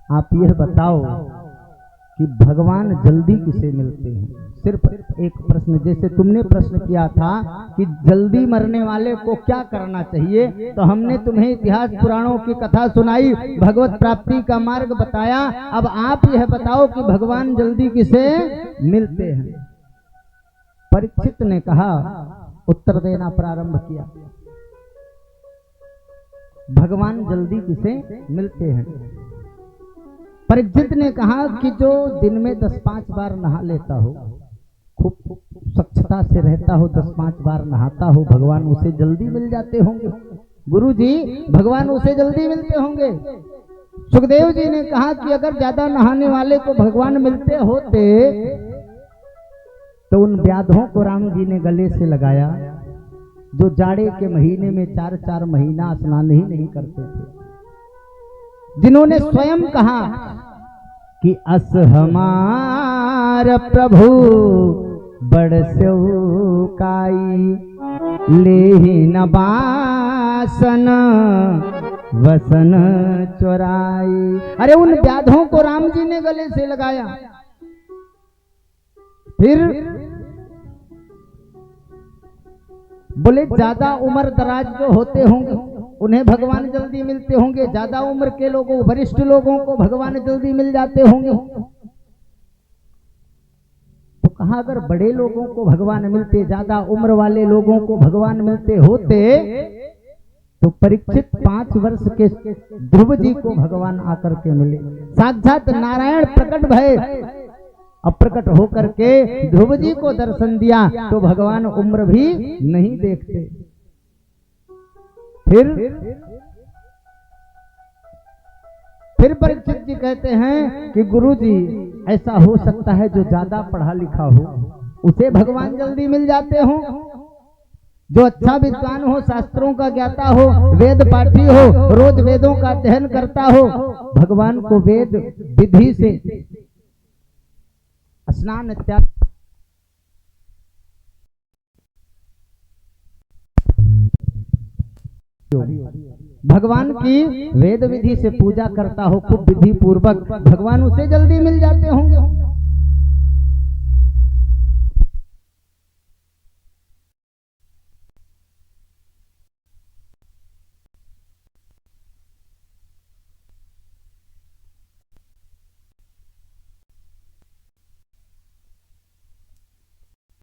आप यह बताओ कि भगवान जल्दी किसे मिलते हैं। सिर्फ एक प्रश्न, जैसे तुमने प्रश्न किया था कि जल्दी मरने वाले को क्या करना चाहिए, तो हमने तुम्हें इतिहास पुराणों की कथा सुनाई, भगवत प्राप्ति का मार्ग बताया। अब आप यह बताओ कि भगवान जल्दी किसे मिलते हैं। परीक्षित ने कहा, उत्तर देना प्रारंभ किया, भगवान जल्दी किसे मिलते हैं। परीक्षित ने कहा कि जो दिन में 10-5 बार नहा लेता हो, खूब स्वच्छता से रहता हो, 10-5 बार नहाता हो, भगवान उसे जल्दी मिल जाते होंगे। गुरुजी, भगवान उसे जल्दी मिलते होंगे। सुखदेव जी ने कहा कि अगर ज्यादा नहाने वाले को भगवान मिलते होते तो उन व्याधों को राम जी ने गले से लगाया जो जाड़े के महीने में 4-4 महीना स्नान ही नहीं करते थे, जिन्होंने स्वयं कहा कि अस हमार प्रभु बड़ सेवकाई, लेहि न बासन वसन चोराई। अरे उन व्याधों को राम जी ने गले से लगाया। फिर बोले ज्यादा उम्र दराज जो होते होंगे उन्हें भगवान जल्दी मिलते होंगे, ज्यादा उम्र के लोगों, वरिष्ठ लोगों को भगवान जल्दी मिल जाते होंगे। तो कहा अगर बड़े लोगों को भगवान मिलते, ज्यादा उम्र वाले लोगों को भगवान मिलते होते, तो परीक्षित 5 वर्ष के ध्रुव जी को भगवान आकर के मिले। साक्षात नारायण प्रकट भय, अप्रकट होकर के ध्रुव जी को दर्शन दिया, तो भगवान उम्र भी नहीं देखते। फिर परीक्षित जी कहते हैं कि गुरुजी, ऐसा हो सकता है जो ज्यादा पढ़ा लिखा हो उसे भगवान जल्दी मिल जाते हो, जो अच्छा विद्वान हो, शास्त्रों का ज्ञाता हो, वेद पाठी हो, रोज वेदों का अध्ययन करता हो, भगवान को वेद विधि से स्नान इत्यादि भगवान की वेद विधि से पूजा करता हो, खूब विधि पूर्वक, भगवान उसे जल्दी मिल जाते होंगे।